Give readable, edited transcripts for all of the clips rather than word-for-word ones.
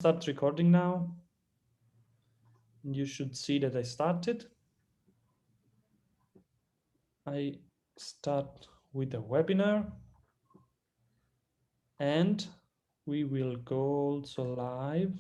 Start recording now. You should see that I started. I start with the webinar and we will go also live.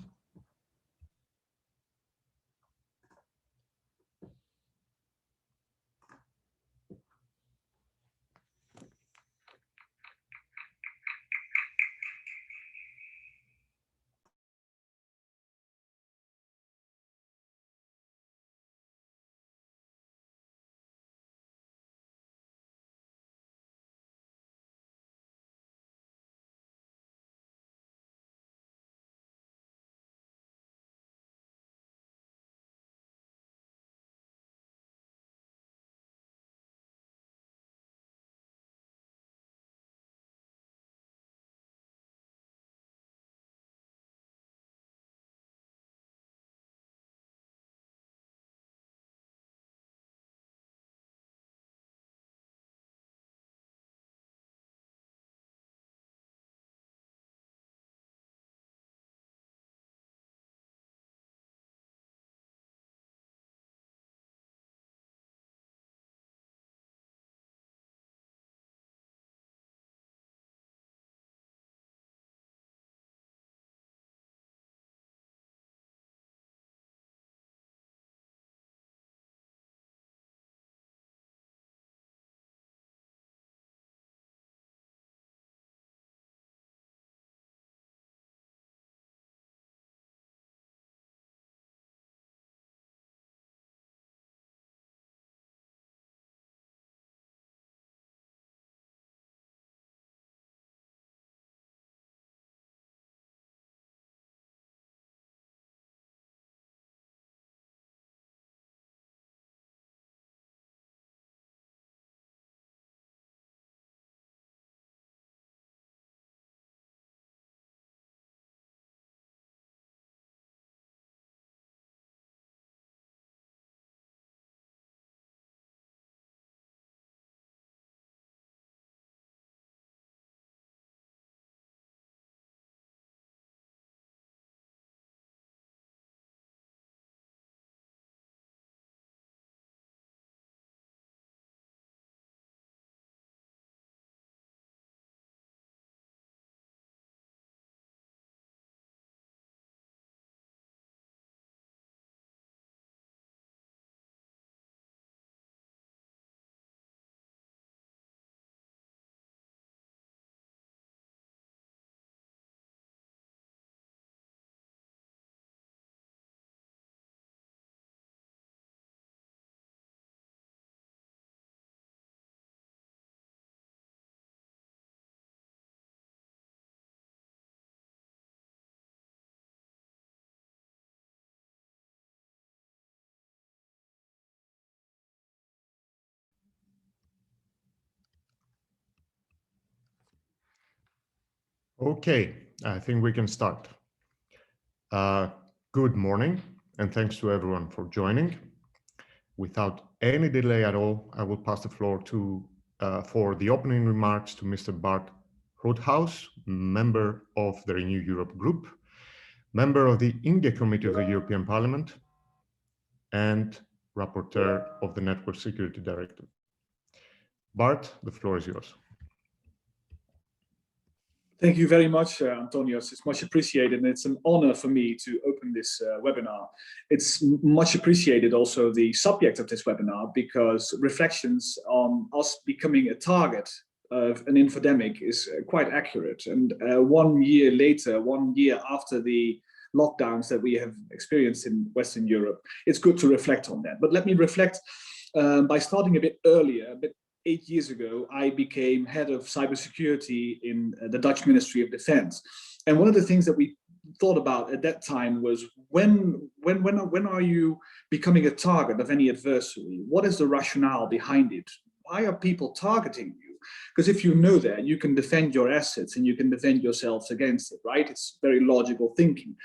Okay, I think we can start. Good morning, and thanks to everyone for joining. Without any delay at all, I will pass the floor to for the opening remarks to Mr. Bart Roodhaus, member of the Renew Europe Group, member of the India Committee of the European Parliament, and rapporteur of the Network Security Directive. Bart, the floor is yours. Thank you very much, Antonios. It's much appreciated, and it's an honor for me to open this webinar. It's much appreciated also the subject of this webinar, because reflections on us becoming a target of an infodemic is quite accurate. And 1 year later, 1 year after the lockdowns that we have experienced in Western Europe, it's good to reflect on that. But let me reflect by starting a bit earlier, a bit 8 years ago, I became head of cybersecurity in the Dutch Ministry of Defense. And one of the things that we thought about at that time was when are you becoming a target of any adversary? What is the rationale behind it? Why are people targeting you? Because if you know that, you can defend your assets and you can defend yourselves against it, right? It's very logical thinking.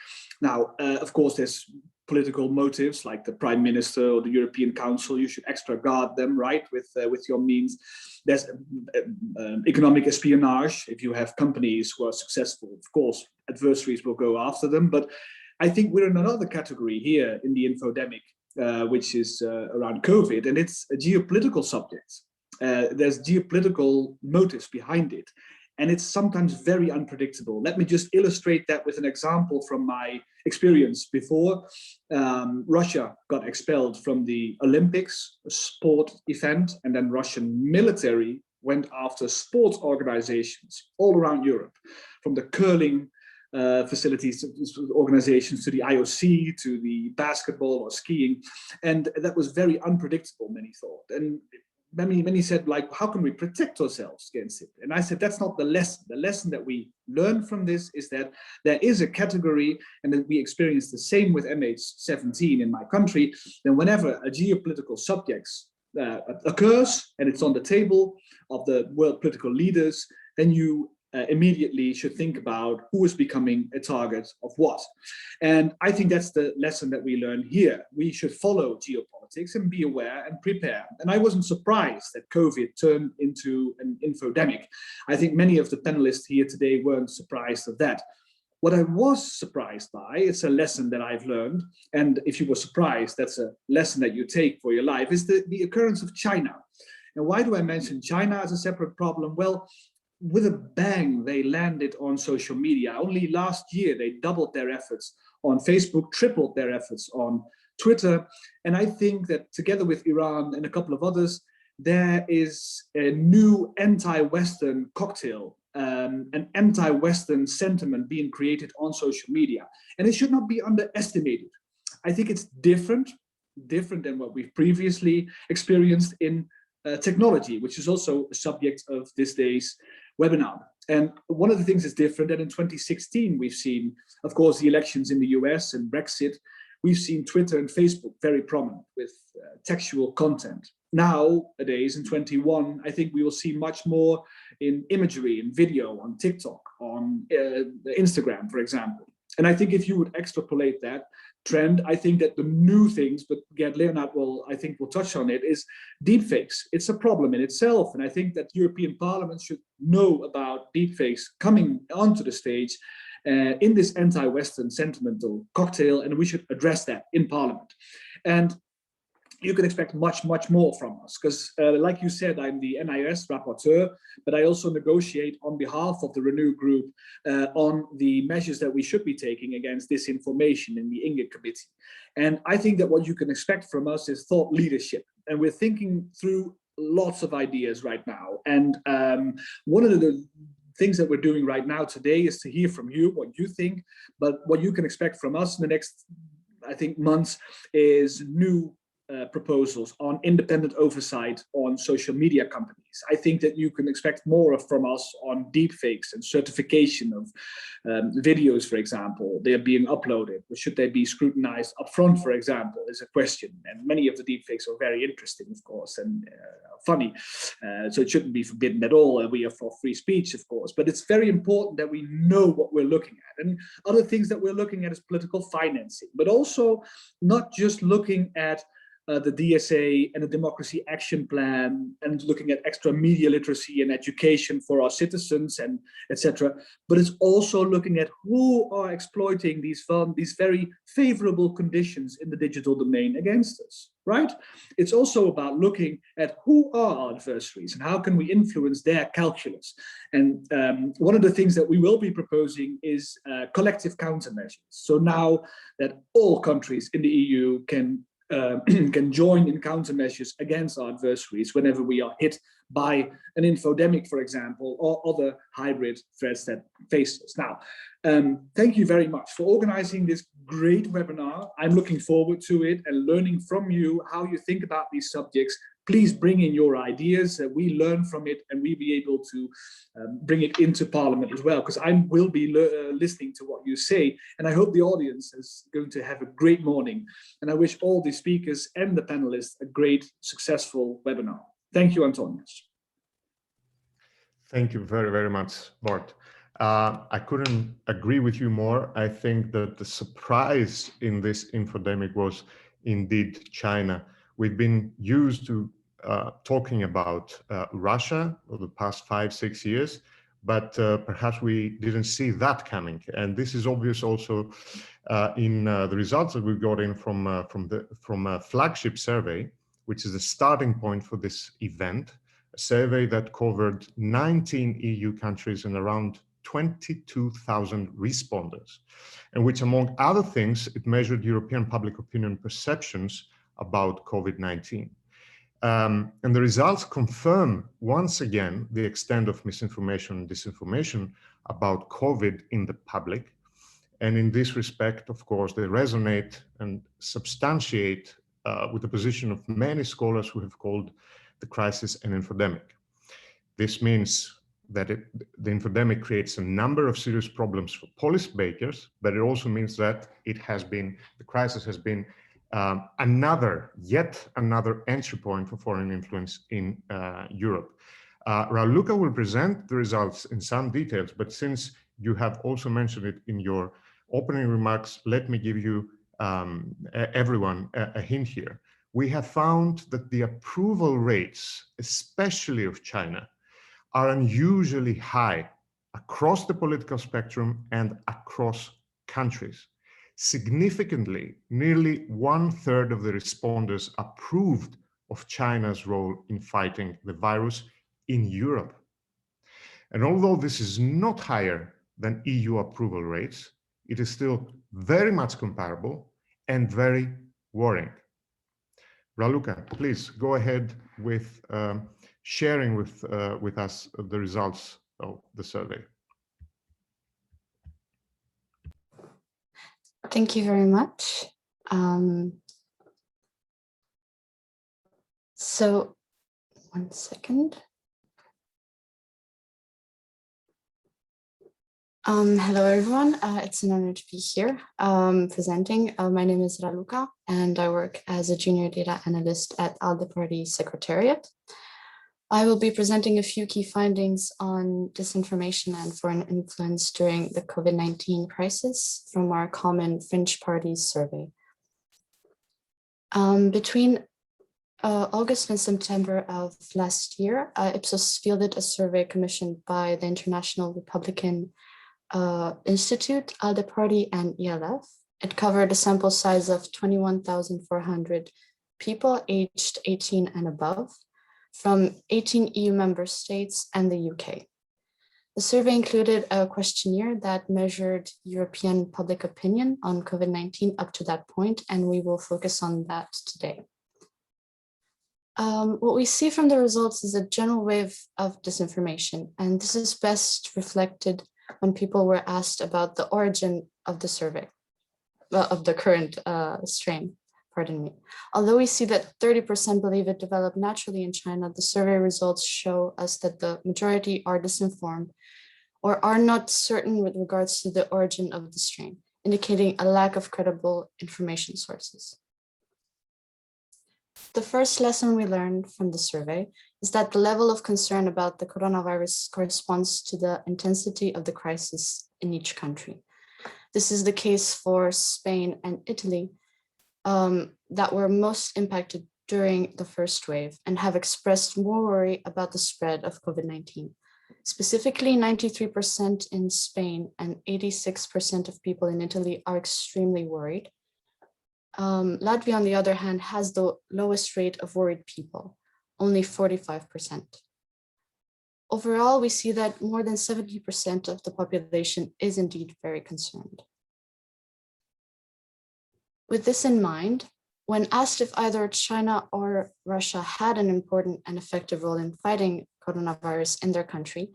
Now, of course, there's geopolitical motives, like the Prime Minister or the European Council. You should extra guard them, right, with your means. There's economic espionage. If you have companies who are successful, of course, adversaries will go after them. But I think we're in another category here in the infodemic, which is around COVID, and it's a geopolitical subject. There's geopolitical motives behind it, and it's sometimes very unpredictable. Let me just illustrate that with an example from my experience before. Russia got expelled from the Olympics, a sport event, and then Russian military went after sports organizations all around Europe, from the curling facilities, organizations, to the IOC, to the basketball or skiing. And that was very unpredictable, many thought. And many said, like, how can we protect ourselves against it? And I said, that's not the lesson. The lesson that we learn from this is that there is a category, and that we experience the same with MH17 in my country. Then whenever a geopolitical subject occurs and it's on the table of the world political leaders, then you immediately should think about who is becoming a target of what. And I think that's the lesson that we learn here. We should follow geopolitics and be aware and prepare. And I wasn't surprised that COVID turned into an infodemic. I think many of the panelists here today weren't surprised of that. What I was surprised by, it's a lesson that I've learned, and if you were surprised, that's a lesson that you take for your life, is the occurrence of China. And why do I mention China as a separate problem? Well, with a bang, they landed on social media. Only last year, they doubled their efforts on Facebook, tripled their efforts on Twitter. And I think that together with Iran and a couple of others, there is a new anti-Western cocktail, an anti-Western sentiment being created on social media. And it should not be underestimated. I think it's different than what we've previously experienced in technology, which is also a subject of this day's webinar. And one of the things that's different, that in 2016, we've seen, of course, the elections in the US and Brexit. We've seen Twitter and Facebook very prominent with textual content. Nowadays, in 21, I think we will see much more in imagery and video on TikTok, on Instagram, for example. And I think if you would extrapolate that trend, I think that the new things, but Gerd Leonhard will touch on it, is deepfakes. It's a problem in itself. And I think that European Parliament should know about deepfakes coming onto the stage in this anti-Western sentimental cocktail, and we should address that in Parliament. And you can expect much more from us, because like you said, I'm the NIS rapporteur, but I also negotiate on behalf of the Renew Group on the measures that we should be taking against disinformation in the INGE committee. And I think that what you can expect from us is thought leadership. And we're thinking through lots of ideas right now. And one of the things that we're doing right now today is to hear from you what you think, but what you can expect from us in the next, I think, months is new proposals on independent oversight on social media companies. I think that you can expect more from us on deepfakes and certification of videos, for example. They're being uploaded. Or should they be scrutinized upfront, for example, is a question. And many of the deepfakes are very interesting, of course, and funny. So it shouldn't be forbidden at all. We are for free speech, of course. But it's very important that we know what we're looking at. And other things that we're looking at is political financing, but also not just looking at the DSA and the Democracy Action Plan and looking at extra media literacy and education for our citizens and etc. But it's also looking at who are exploiting these very favorable conditions in the digital domain against us, right? It's also about looking at who are our adversaries and how can we influence their calculus. And one of the things that we will be proposing is collective countermeasures. So now that all countries in the EU can join in countermeasures against our adversaries whenever we are hit by an infodemic, for example, or other hybrid threats that face us. Now, thank you very much for organizing this great webinar. I'm looking forward to it and learning from you how you think about these subjects. Please bring in your ideas, we learn from it, and we be able to bring it into Parliament as well, because I will be listening to what you say, and I hope the audience is going to have a great morning. And I wish all the speakers and the panelists a great, successful webinar. Thank you, Antonius. Thank you very much, Bart. I couldn't agree with you more. I think that the surprise in this infodemic was indeed China. We've been used to talking about Russia over the past 5-6 years, but perhaps we didn't see that coming. And this is obvious also in the results that we got in from a flagship survey, which is the starting point for this event, a survey that covered 19 EU countries and around 22,000 respondents, and which, among other things, it measured European public opinion perceptions about COVID-19. And the results confirm once again the extent of misinformation and disinformation about COVID in the public. And in this respect, of course, they resonate and substantiate with the position of many scholars who have called the crisis an infodemic. This means that the infodemic creates a number of serious problems for policymakers, but it also means that the crisis has been yet another entry point for foreign influence in Europe. Raluca will present the results in some details, but since you have also mentioned it in your opening remarks, let me give you everyone a hint here. We have found that the approval rates, especially of China, are unusually high across the political spectrum and across countries. Significantly, nearly 1/3 of the responders approved of China's role in fighting the virus in Europe. And although this is not higher than EU approval rates, it is still very much comparable and very worrying. Raluca, please go ahead with sharing with us the results of the survey. Thank you very much. So, one second. Hello, everyone. It's an honor to be here presenting. My name is Raluca, and I work as a junior data analyst at ALDE Party Secretariat. I will be presenting a few key findings on disinformation and foreign influence during the COVID-19 crisis from our common fringe parties survey. Between August and September of last year, IPSOS fielded a survey commissioned by the International Republican Institute, ALDE Party, and ELF. It covered a sample size of 21,400 people aged 18 and above from 18 EU member states and the UK. The survey included a questionnaire that measured European public opinion on COVID-19 up to that point, and we will focus on that today. What we see from the results is a general wave of disinformation, and this is best reflected when people were asked about the origin of the survey, of the current strain, pardon me. Although we see that 30% believe it developed naturally in China, the survey results show us that the majority are disinformed or are not certain with regards to the origin of the strain, indicating a lack of credible information sources. The first lesson we learned from the survey is that the level of concern about the coronavirus corresponds to the intensity of the crisis in each country. This is the case for Spain and Italy, that were most impacted during the first wave and have expressed more worry about the spread of COVID-19. Specifically, 93% in Spain and 86% of people in Italy are extremely worried. Latvia, on the other hand, has the lowest rate of worried people, only 45%. Overall, we see that more than 70% of the population is indeed very concerned. With this in mind, when asked if either China or Russia had an important and effective role in fighting coronavirus in their country,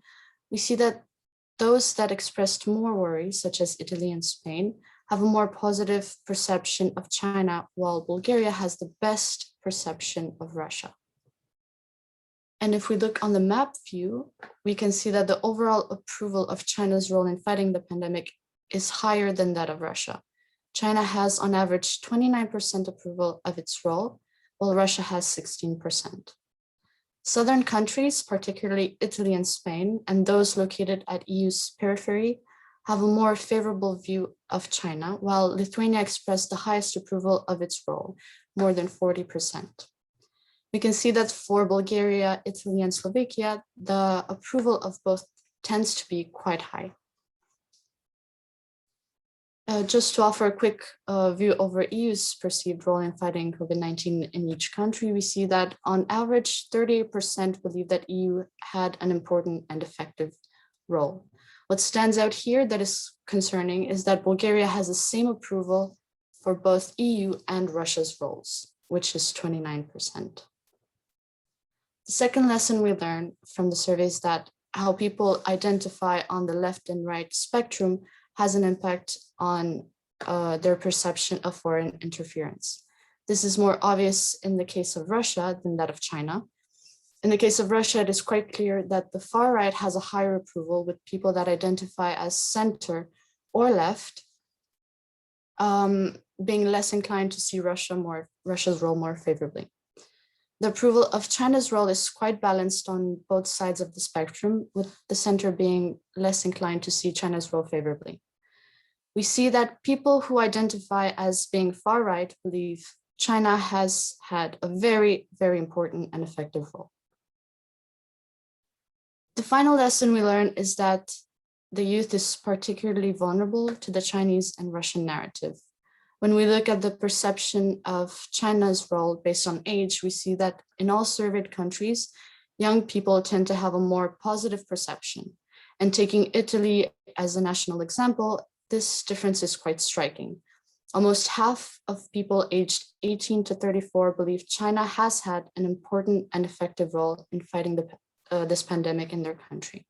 we see that those that expressed more worry, such as Italy and Spain, have a more positive perception of China, while Bulgaria has the best perception of Russia. And if we look on the map view, we can see that the overall approval of China's role in fighting the pandemic is higher than that of Russia. China has on average 29% approval of its role, while Russia has 16%. Southern countries, particularly Italy and Spain, and those located at EU's periphery, have a more favorable view of China, while Lithuania expressed the highest approval of its role, more than 40%. We can see that for Bulgaria, Italy, and Slovakia, the approval of both tends to be quite high. Just to offer a quick view over EU's perceived role in fighting COVID-19 in each country, we see that on average, 38% believe that EU had an important and effective role. What stands out here that is concerning is that Bulgaria has the same approval for both EU and Russia's roles, which is 29%. The second lesson we learned from the survey is that how people identify on the left and right spectrum has an impact on their perception of foreign interference. This is more obvious in the case of Russia than that of China. In the case of Russia, it is quite clear that the far right has a higher approval, with people that identify as center or left being less inclined to see Russia's role more favorably. The approval of China's role is quite balanced on both sides of the spectrum, with the center being less inclined to see China's role favorably. We see that people who identify as being far right believe China has had a very, very important and effective role. The final lesson we learn is that the youth is particularly vulnerable to the Chinese and Russian narrative. When we look at the perception of China's role based on age, we see that in all surveyed countries, young people tend to have a more positive perception. And taking Italy as a national example, this difference is quite striking. Almost half of people aged 18 to 34 believe China has had an important and effective role in fighting this pandemic in their country.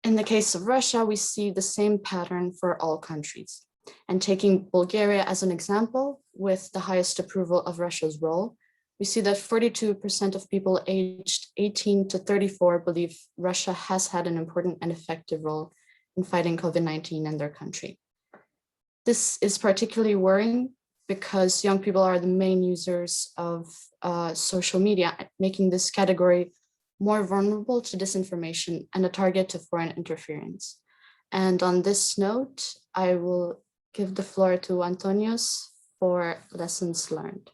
In the case of Russia, we see the same pattern for all countries. And taking Bulgaria as an example, with the highest approval of Russia's role, we see that 42% of people aged 18 to 34 believe Russia has had an important and effective role in fighting COVID-19 in their country. This is particularly worrying because young people are the main users of social media, making this category more vulnerable to disinformation and a target to foreign interference. And on this note, I will give the floor to Antonios for lessons learned.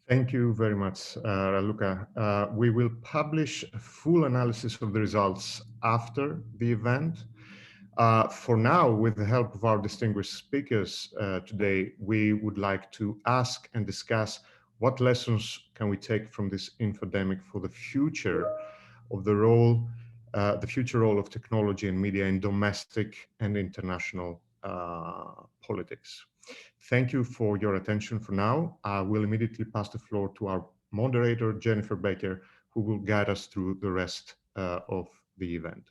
Thank you very much, Raluca. We will publish a full analysis of the results after the event. For now, with the help of our distinguished speakers today, we would like to ask and discuss what lessons can we take from this infodemic for the future of the future role of technology and media in domestic and international politics. Thank you for your attention for now. I will immediately pass the floor to our moderator, Jennifer Baker, who will guide us through the rest of the event.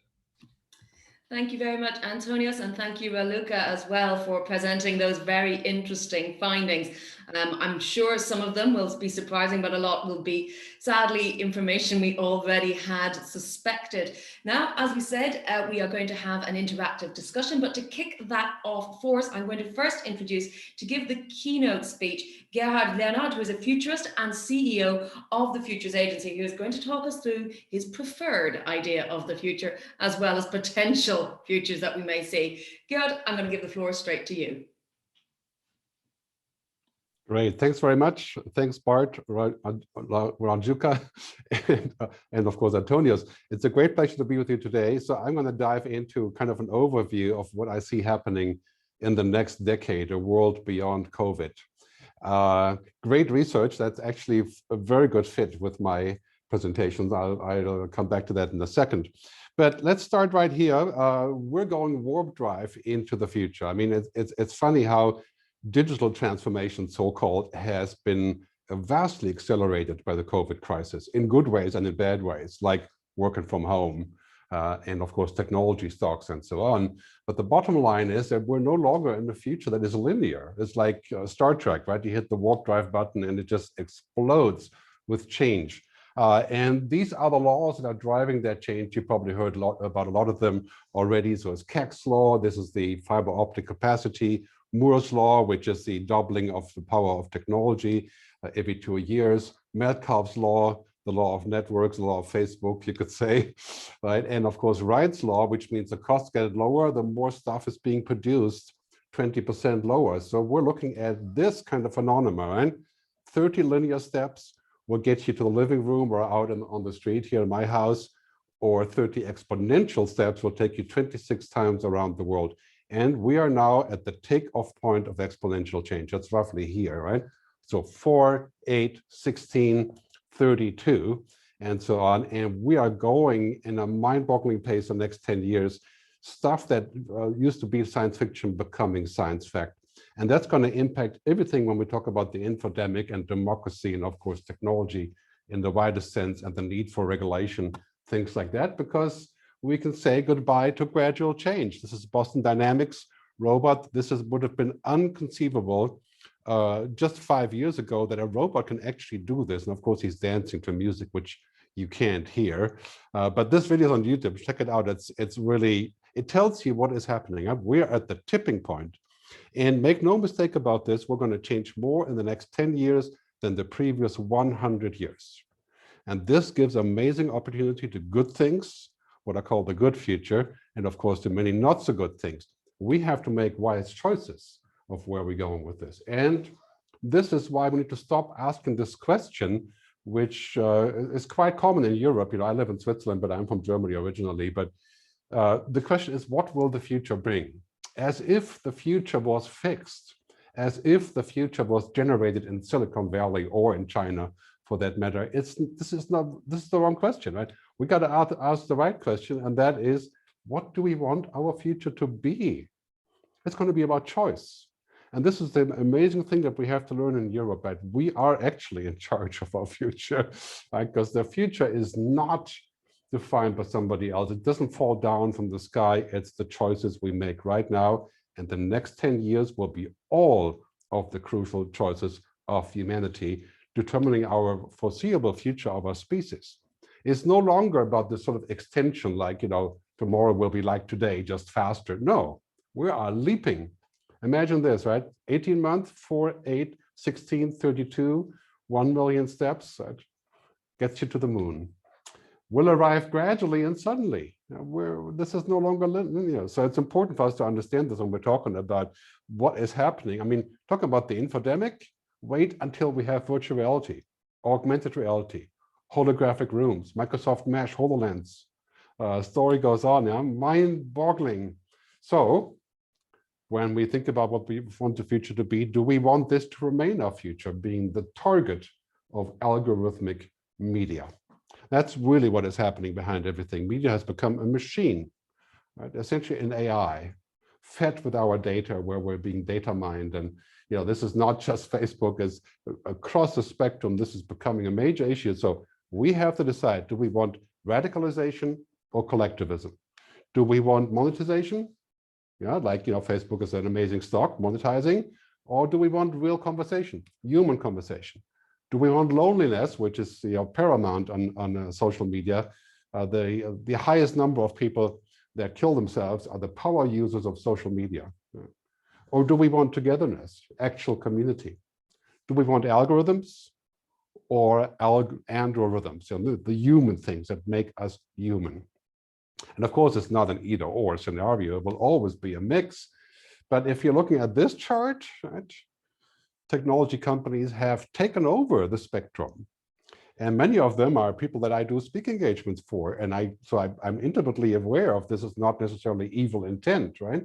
Thank you very much, Antonios, and thank you, Raluca, as well, for presenting those very interesting findings. I'm sure some of them will be surprising, but a lot will be, sadly, information we already had suspected. Now, as we said, we are going to have an interactive discussion, but to kick that off for us, I'm going to first introduce, to give the keynote speech, Gerd Leonhard, who is a futurist and CEO of the Futures Agency, who is going to talk us through his preferred idea of the future, as well as potential futures that we may see. Gerd, I'm going to give the floor straight to you. Great, thanks very much. Thanks, Bart, Raluca, and of course, Antonios. It's a great pleasure to be with you today. So I'm going to dive into kind of an overview of what I see happening in the next decade, a world beyond COVID. Great research. That's actually a very good fit with my presentations. I'll come back to that in a second. But let's start right here. We're going warp drive into the future. I mean, it's funny how digital transformation, so-called, has been vastly accelerated by the COVID crisis in good ways and in bad ways, like working from home and, of course, technology stocks and so on. But the bottom line is that we're no longer in a future that is linear. It's like Star Trek, right? You hit the warp drive button and it just explodes with change. And these are the laws that are driving that change. You probably heard about a lot of them already. So it's Keck's law. This is the fiber optic capacity. Moore's law, which is the doubling of the power of technology every 2 years. Metcalfe's law, the law of networks, the law of Facebook, you could say, right? And of course, Wright's law, which means the costs get lower, the more stuff is being produced, 20% lower. So we're looking at this kind of phenomenon, right? 30 linear steps will get you to the living room or out on the street here in my house, or 30 exponential steps will take you 26 times around the world. And we are now at the takeoff point of exponential change. That's roughly here, right? So 4, 8, 16, 32, and so on. And we are going in a mind-boggling pace the next 10 years, stuff that used to be science fiction becoming science fact. And that's going to impact everything when we talk about the infodemic and democracy and, of course, technology in the widest sense and the need for regulation, things like that, because we can say goodbye to gradual change. This is Boston Dynamics robot. This would have been unconceivable just 5 years ago that a robot can actually do this. And of course, he's dancing to music, which you can't hear. But this video is on YouTube. Check it out. It's really, it tells you what is happening. We're at the tipping point. And make no mistake about this, we're going to change more in the next 10 years than the previous 100 years. And this gives amazing opportunity to good things, what I call the good future, and of course to many not so good things. We have to make wise choices of where we're going with this. And this is why we need to stop asking this question, which is quite common in Europe. You know, I live in Switzerland, but I'm from Germany originally. But the question is, what will the future bring? As if the future was fixed, as if the future was generated in Silicon Valley or in China, for that matter. This is the wrong question, right? We got to ask the right question, and that is, what do we want our future to be? It's going to be about choice. And this is the amazing thing that we have to learn in Europe, right? We are actually in charge of our future, right? Because the future is not defined by somebody else. It doesn't fall down from the sky. It's the choices we make right now. And the next 10 years will be all of the crucial choices of humanity, determining our foreseeable future of our species. It's no longer about this sort of extension, like, you know, tomorrow will be like today, just faster. No, we are leaping. Imagine this, right? 18 months, 4, 8, 16, 32, 1 million steps, right? Gets you to the moon. We'll arrive gradually and suddenly. This is no longer linear. So it's important for us to understand this when we're talking about what is happening. I mean, talking about the infodemic, wait until we have virtual reality, augmented reality, holographic rooms, Microsoft Mesh, HoloLens. Story goes on, yeah? Mind-boggling. So when we think about what we want the future to be, do we want this to remain our future, being the target of algorithmic media? That's really what is happening behind everything. Media has become a machine, right? Essentially an AI, fed with our data, where we're being data mined. And you know, this is not just Facebook, as across the spectrum, this is becoming a major issue. So we have to decide, do we want radicalization or collectivism? Do we want monetization? Yeah, like, you know, Facebook is an amazing stock, monetizing. Or do we want real conversation, human conversation? Do we want loneliness, which is, you know, paramount on social media? The highest number of people that kill themselves are the power users of social media. Or do we want togetherness, actual community? Do we want algorithms or androrhythms, you know, the human things that make us human? And of course, it's not an either or scenario. It will always be a mix. But if you're looking at this chart, right, technology companies have taken over the spectrum. And many of them are people that I do speak engagements for. And I'm intimately aware of this is not necessarily evil intent, right?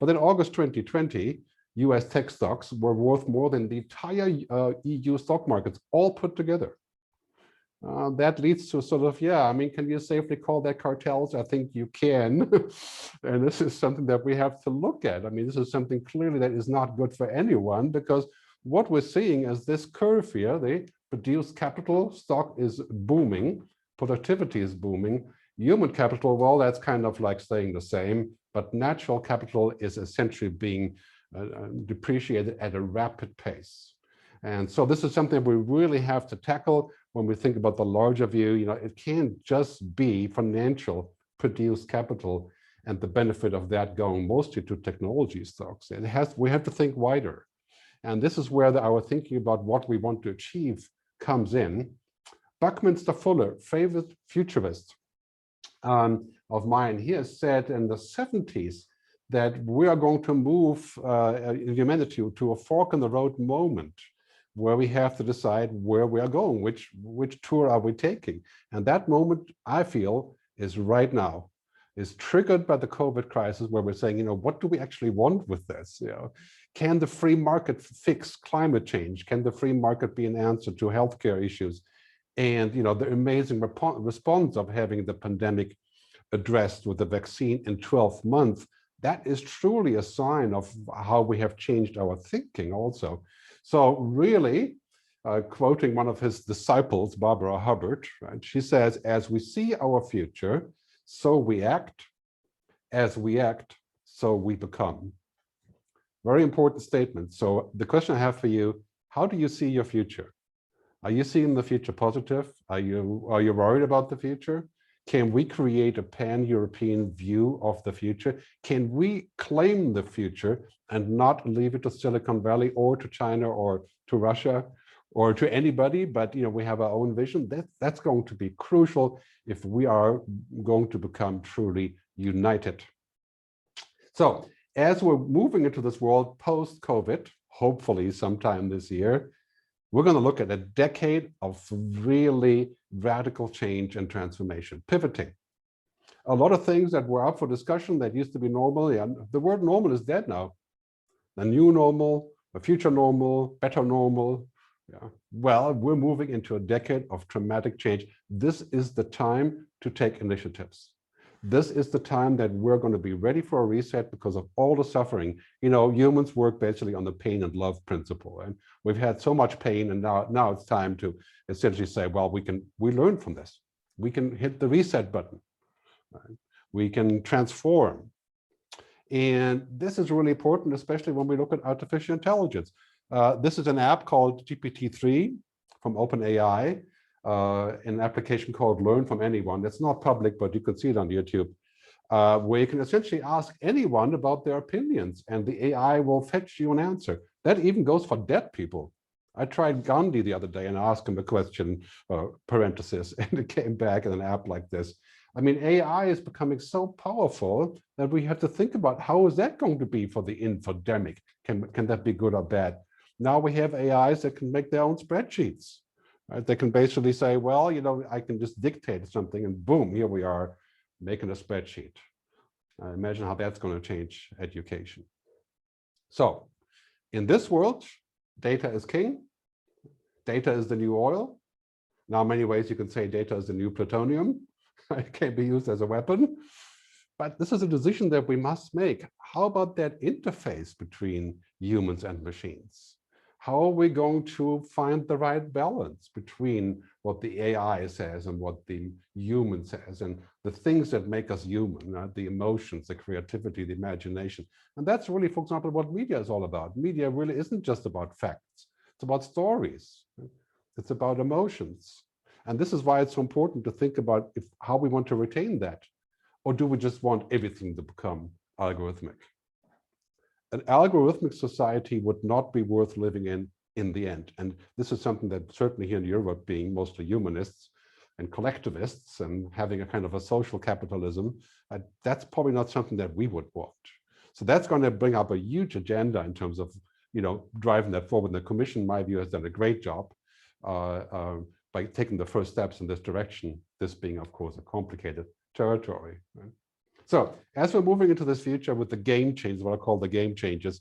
But in August 2020, US tech stocks were worth more than the entire EU stock markets all put together. That leads to sort of, yeah, I mean, can you safely call that cartels? I think you can. And this is something that we have to look at. I mean, this is something clearly that is not good for anyone, because what we're seeing is this curve here, they produce capital, stock is booming, productivity is booming. Human capital, well, that's kind of like staying the same, but natural capital is essentially being depreciated at a rapid pace. And so this is something we really have to tackle when we think about the larger view. You know, it can't just be financial produced capital and the benefit of that going mostly to technology stocks. We have to think wider. And this is where our thinking about what we want to achieve comes in. Buckminster Fuller, favorite futurist of mine, he has said in the 70s that we are going to move humanity to a fork in the road moment where we have to decide where we are going, which tour are we taking. And that moment, I feel, is right now, is triggered by the COVID crisis, where we're saying, what do we actually want with this? Can the free market fix climate change? Can the free market be an answer to healthcare issues? And the amazing response of having the pandemic addressed with the vaccine in 12 months, that is truly a sign of how we have changed our thinking also. So really, quoting one of his disciples, Barbara Hubbard, right? She says, as we see our future, so we act. As we act, so we become. Very important statement. So the question I have for you, how do you see your future? Are you seeing the future positive? Are you worried about the future? Can we create a pan-European view of the future? Can we claim the future and not leave it to Silicon Valley or to China or to Russia or to anybody? But we have our own vision. That's going to be crucial if we are going to become truly united. So as we're moving into this world post-COVID, hopefully sometime this year, we're going to look at a decade of really radical change and transformation, pivoting. A lot of things that were up for discussion that used to be normal, the word normal is dead now. The new normal, the future normal, better normal. Well, we're moving into a decade of dramatic change. This is the time to take initiatives. This is the time that we're going to be ready for a reset because of all the suffering. Humans work basically on the pain and love principle, and we've had so much pain, and now it's time to essentially say, well, we learn from this. We can hit the reset button. Right? We can transform. And this is really important, especially when we look at artificial intelligence. This is an app called GPT-3 from OpenAI. An application called Learn from Anyone. That's not public, but you can see it on YouTube, where you can essentially ask anyone about their opinions, and the AI will fetch you an answer. That even goes for dead people. I tried Gandhi the other day and asked him a question, parenthesis, and it came back in an app like this. I mean, AI is becoming so powerful that we have to think about how is that going to be for the infodemic? Can that be good or bad? Now we have AIs that can make their own spreadsheets. Right? They can basically say, well, I can just dictate something and boom, here we are making a spreadsheet. Imagine how that's going to change education. So in this world, data is king. Data is the new oil. Now, in many ways, you can say data is the new plutonium. It can be used as a weapon. But this is a decision that we must make. How about that interface between humans and machines? How are we going to find the right balance between what the AI says and what the human says, and the things that make us human, right? The emotions, the creativity, the imagination. And that's really, for example, what media is all about. Media really isn't just about facts. It's about stories. It's about emotions. And this is why it's so important to think about how we want to retain that. Or do we just want everything to become algorithmic? An algorithmic society would not be worth living in the end. And this is something that certainly here in Europe, being mostly humanists and collectivists and having a kind of a social capitalism, that's probably not something that we would want. So that's going to bring up a huge agenda in terms of, driving that forward. And the Commission, in my view, has done a great job by taking the first steps in this direction, this being, of course, a complicated territory. Right? So as we're moving into this future with the game changes, what I call the game changes,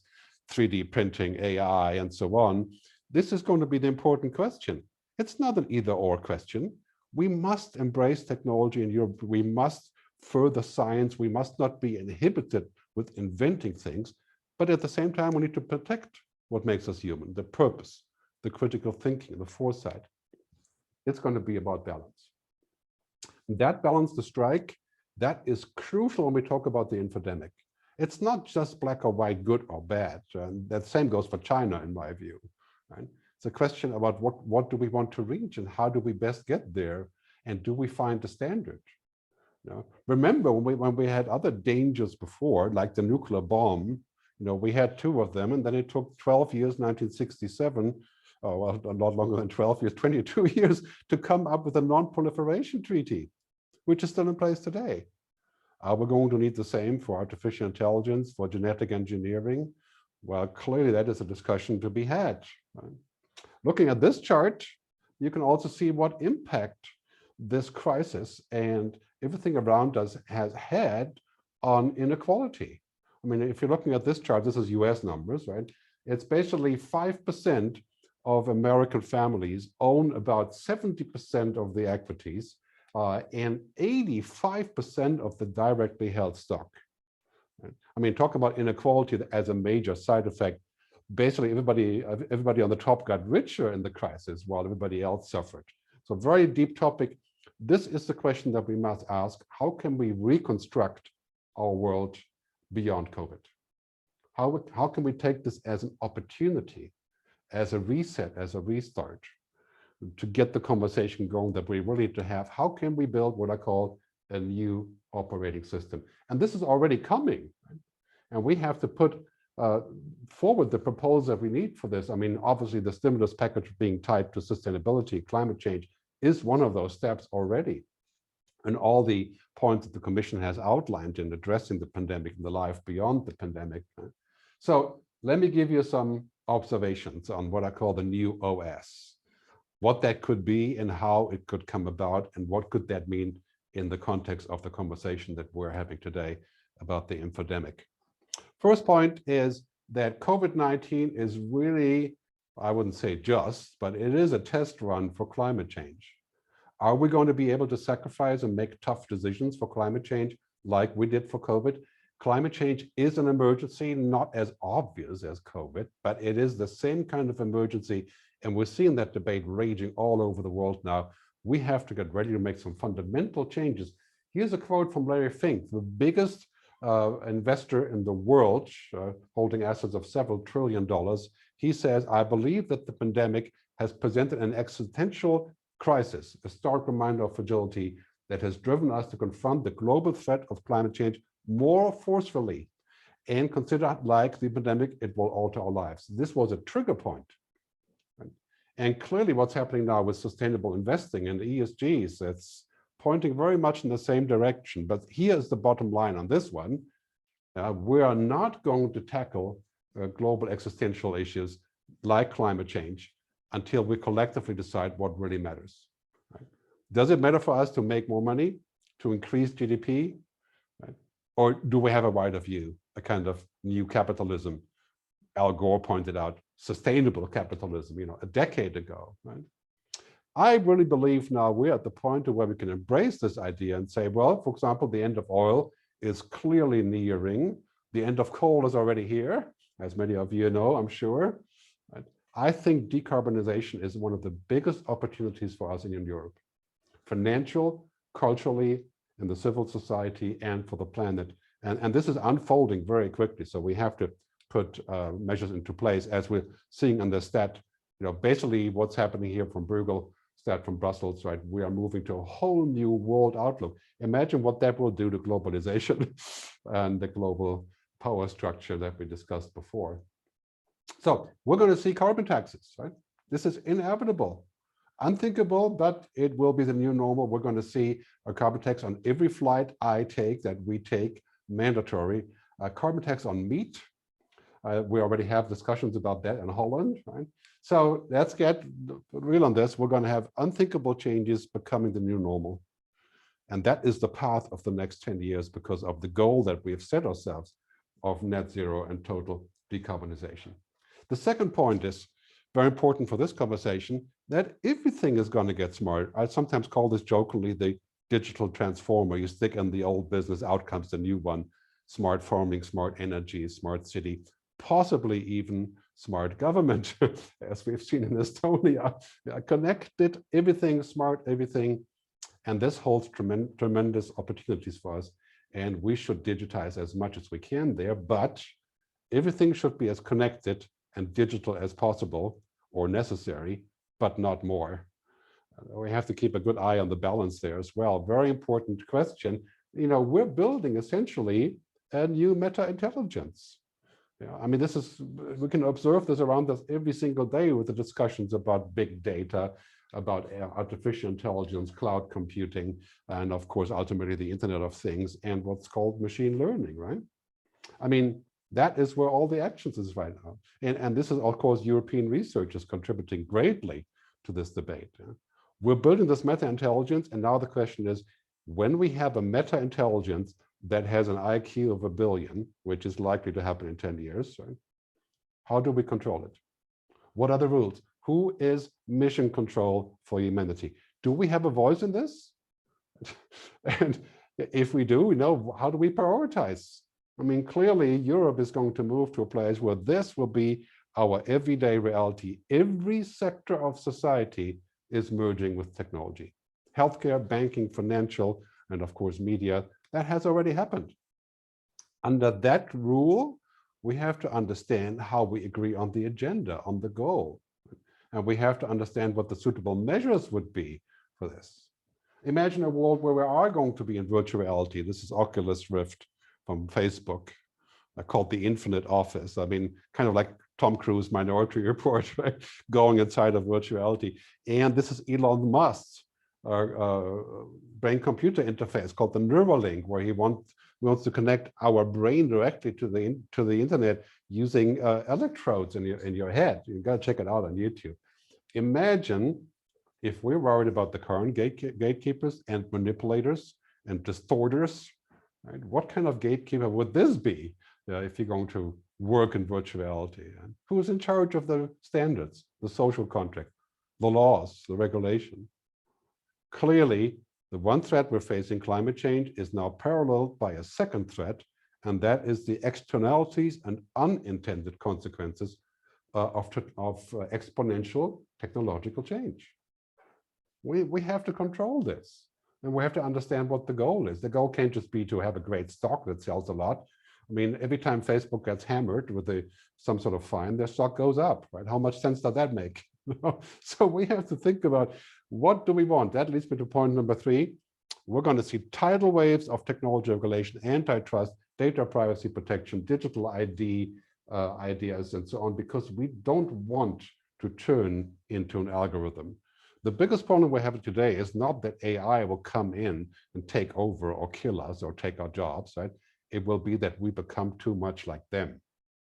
3D printing, AI, and so on, this is going to be the important question. It's not an either-or question. We must embrace technology in Europe. We must further science. We must not be inhibited with inventing things. But at the same time, we need to protect what makes us human, the purpose, the critical thinking, the foresight. It's going to be about balance. And that balance to strike, that is crucial when we talk about the infodemic. It's not just black or white, good or bad. And that same goes for China, in my view. Right? It's a question about what do we want to reach and how do we best get there? And do we find the standard? Remember when we had other dangers before, like the nuclear bomb, we had 2 of them, and then it took 12 years, 1967, oh, well, not longer than 12 years, 22 years, to come up with a non-proliferation treaty, which is still in place today. Are we going to need the same for artificial intelligence, for genetic engineering? Well, clearly that is a discussion to be had. Right? Looking at this chart, you can also see what impact this crisis and everything around us has had on inequality. I mean, if you're looking at this chart, this is US numbers, right? It's basically 5% of American families own about 70% of the equities and 85% of the directly held stock. Right? I mean, talk about inequality as a major side effect. Basically, everybody on the top got richer in the crisis while everybody else suffered. So very deep topic. This is the question that we must ask. How can we reconstruct our world beyond COVID? How can we take this as an opportunity, as a reset, as a restart, to get the conversation going that we really need to have? How can we build what I call a new operating system? And this is already coming. Right? And we have to put forward the proposals that we need for this. I mean, obviously the stimulus package being tied to sustainability, climate change is one of those steps already. And all the points that the Commission has outlined in addressing the pandemic and the life beyond the pandemic. So let me give you some observations on what I call the new OS, what that could be and how it could come about, and what could that mean in the context of the conversation that we're having today about the infodemic. First point is that COVID-19 is really, I wouldn't say just, but it is a test run for climate change. Are we going to be able to sacrifice and make tough decisions for climate change like we did for COVID? Climate change is an emergency, not as obvious as COVID, but it is the same kind of emergency. And we're seeing that debate raging all over the world now. We have to get ready to make some fundamental changes. Here's a quote from Larry Fink, the biggest investor in the world, holding assets of several $1 trillion. He says, "I believe that the pandemic has presented an existential crisis, a stark reminder of fragility that has driven us to confront the global threat of climate change more forcefully and consider like the pandemic, it will alter our lives." This was a trigger point. Right? And clearly what's happening now with sustainable investing and ESGs, it's pointing very much in the same direction. But here's the bottom line on this one. We are not going to tackle global existential issues like climate change until we collectively decide what really matters. Right? Does it matter for us to make more money, to increase GDP? Right? Or do we have a wider view, a kind of new capitalism? Al Gore pointed out sustainable capitalism, a decade ago. Right? I really believe now we're at the point where we can embrace this idea and say, well, for example, the end of oil is clearly nearing. The end of coal is already here, as many of you know, I'm sure. Right? I think decarbonization is one of the biggest opportunities for us in Europe, financial, culturally, in the civil society, and for the planet. And this is unfolding very quickly. So we have to put measures into place, as we're seeing on the stat. Basically what's happening here from Bruegel, stat from Brussels, right? We are moving to a whole new world outlook. Imagine what that will do to globalization and the global power structure that we discussed before. So we're going to see carbon taxes, right? This is inevitable, unthinkable, but it will be the new normal. We're going to see a carbon tax on every flight I take, that we take, mandatory. A carbon tax on meat. We already have discussions about that in Holland, right? So let's get real on this. We're going to have unthinkable changes becoming the new normal. And that is the path of the next 10 years because of the goal that we have set ourselves of net zero and total decarbonization. The second point is very important for this conversation, that everything is going to get smart. I sometimes call this jokingly the digital transformer. You stick in the old business, out comes the new one: smart farming, smart energy, smart city, possibly even smart government, as we've seen in Estonia. Connected, everything, smart, everything. And this holds tremendous opportunities for us. And we should digitize as much as we can there, but everything should be as connected and digital as possible or necessary, but not more. We have to keep a good eye on the balance there as well. Very important question. We're building essentially a new meta-intelligence. Yeah, I mean, this is, we can observe this around us every single day with the discussions about big data, about artificial intelligence, cloud computing, and of course, ultimately the Internet of Things and what's called machine learning, right? I mean, that is where all the actions is right now. And this is, of course, European research is contributing greatly to this debate. We're building this meta-intelligence, and now the question is, when we have a meta-intelligence that has an IQ of 1 billion, which is likely to happen in 10 years, right? How do we control it? What are the rules? Who is mission control for humanity? Do we have a voice in this? And if we do, we know, how do we prioritize? I mean, clearly Europe is going to move to a place where this will be our everyday reality. Every sector of society is merging with technology. Healthcare, banking, financial, and of course media, that has already happened. Under that rule, we have to understand how we agree on the agenda, on the goal. And we have to understand what the suitable measures would be for this. Imagine a world where we are going to be in virtual reality. This is Oculus Rift from Facebook, called the Infinite Office. I mean, kind of like Tom Cruise Minority Report, right? Going inside of virtual reality. And this is Elon Musk's brain-computer interface called the Neuralink, where he wants to connect our brain directly to the internet using electrodes in your head. You've got to check it out on YouTube. Imagine if we're worried about the current gatekeepers and manipulators and distorters, right? What kind of gatekeeper would this be if you're going to work in virtual reality? And who's in charge of the standards, the social contract, the laws, the regulation? Clearly, the one threat we're facing, climate change, is now paralleled by a second threat, and that is the externalities and unintended consequences of exponential technological change. We have to control this, and we have to understand what the goal is. The goal can't just be to have a great stock that sells a lot. I mean, every time Facebook gets hammered with some sort of fine, their stock goes up, right? How much sense does that make? So we have to think about, what do we want? That leads me to point number 3. We're going to see tidal waves of technology regulation, antitrust, data privacy protection, digital ID ideas, and so on, because we don't want to turn into an algorithm. The biggest problem we're having today is not that AI will come in and take over or kill us or take our jobs, right? It will be that we become too much like them,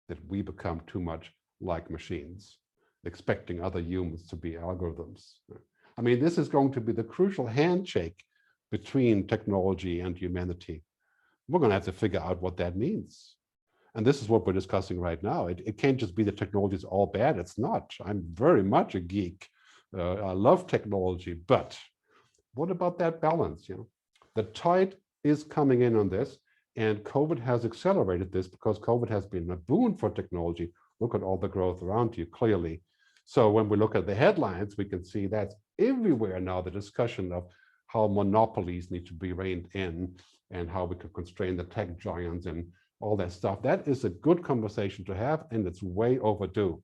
that we become too much like machines, expecting other humans to be algorithms. I mean, this is going to be the crucial handshake between technology and humanity. We're going to have to figure out what that means. And this is what we're discussing right now. It can't just be that technology is all bad. It's not. I'm very much a geek. I love technology, but what about that balance? You know, the tide is coming in on this, and COVID has accelerated this because COVID has been a boon for technology. Look at all the growth around you, clearly. So when we look at the headlines, we can see that's everywhere now, the discussion of how monopolies need to be reined in and how we can constrain the tech giants and all that stuff. That is a good conversation to have, and it's way overdue.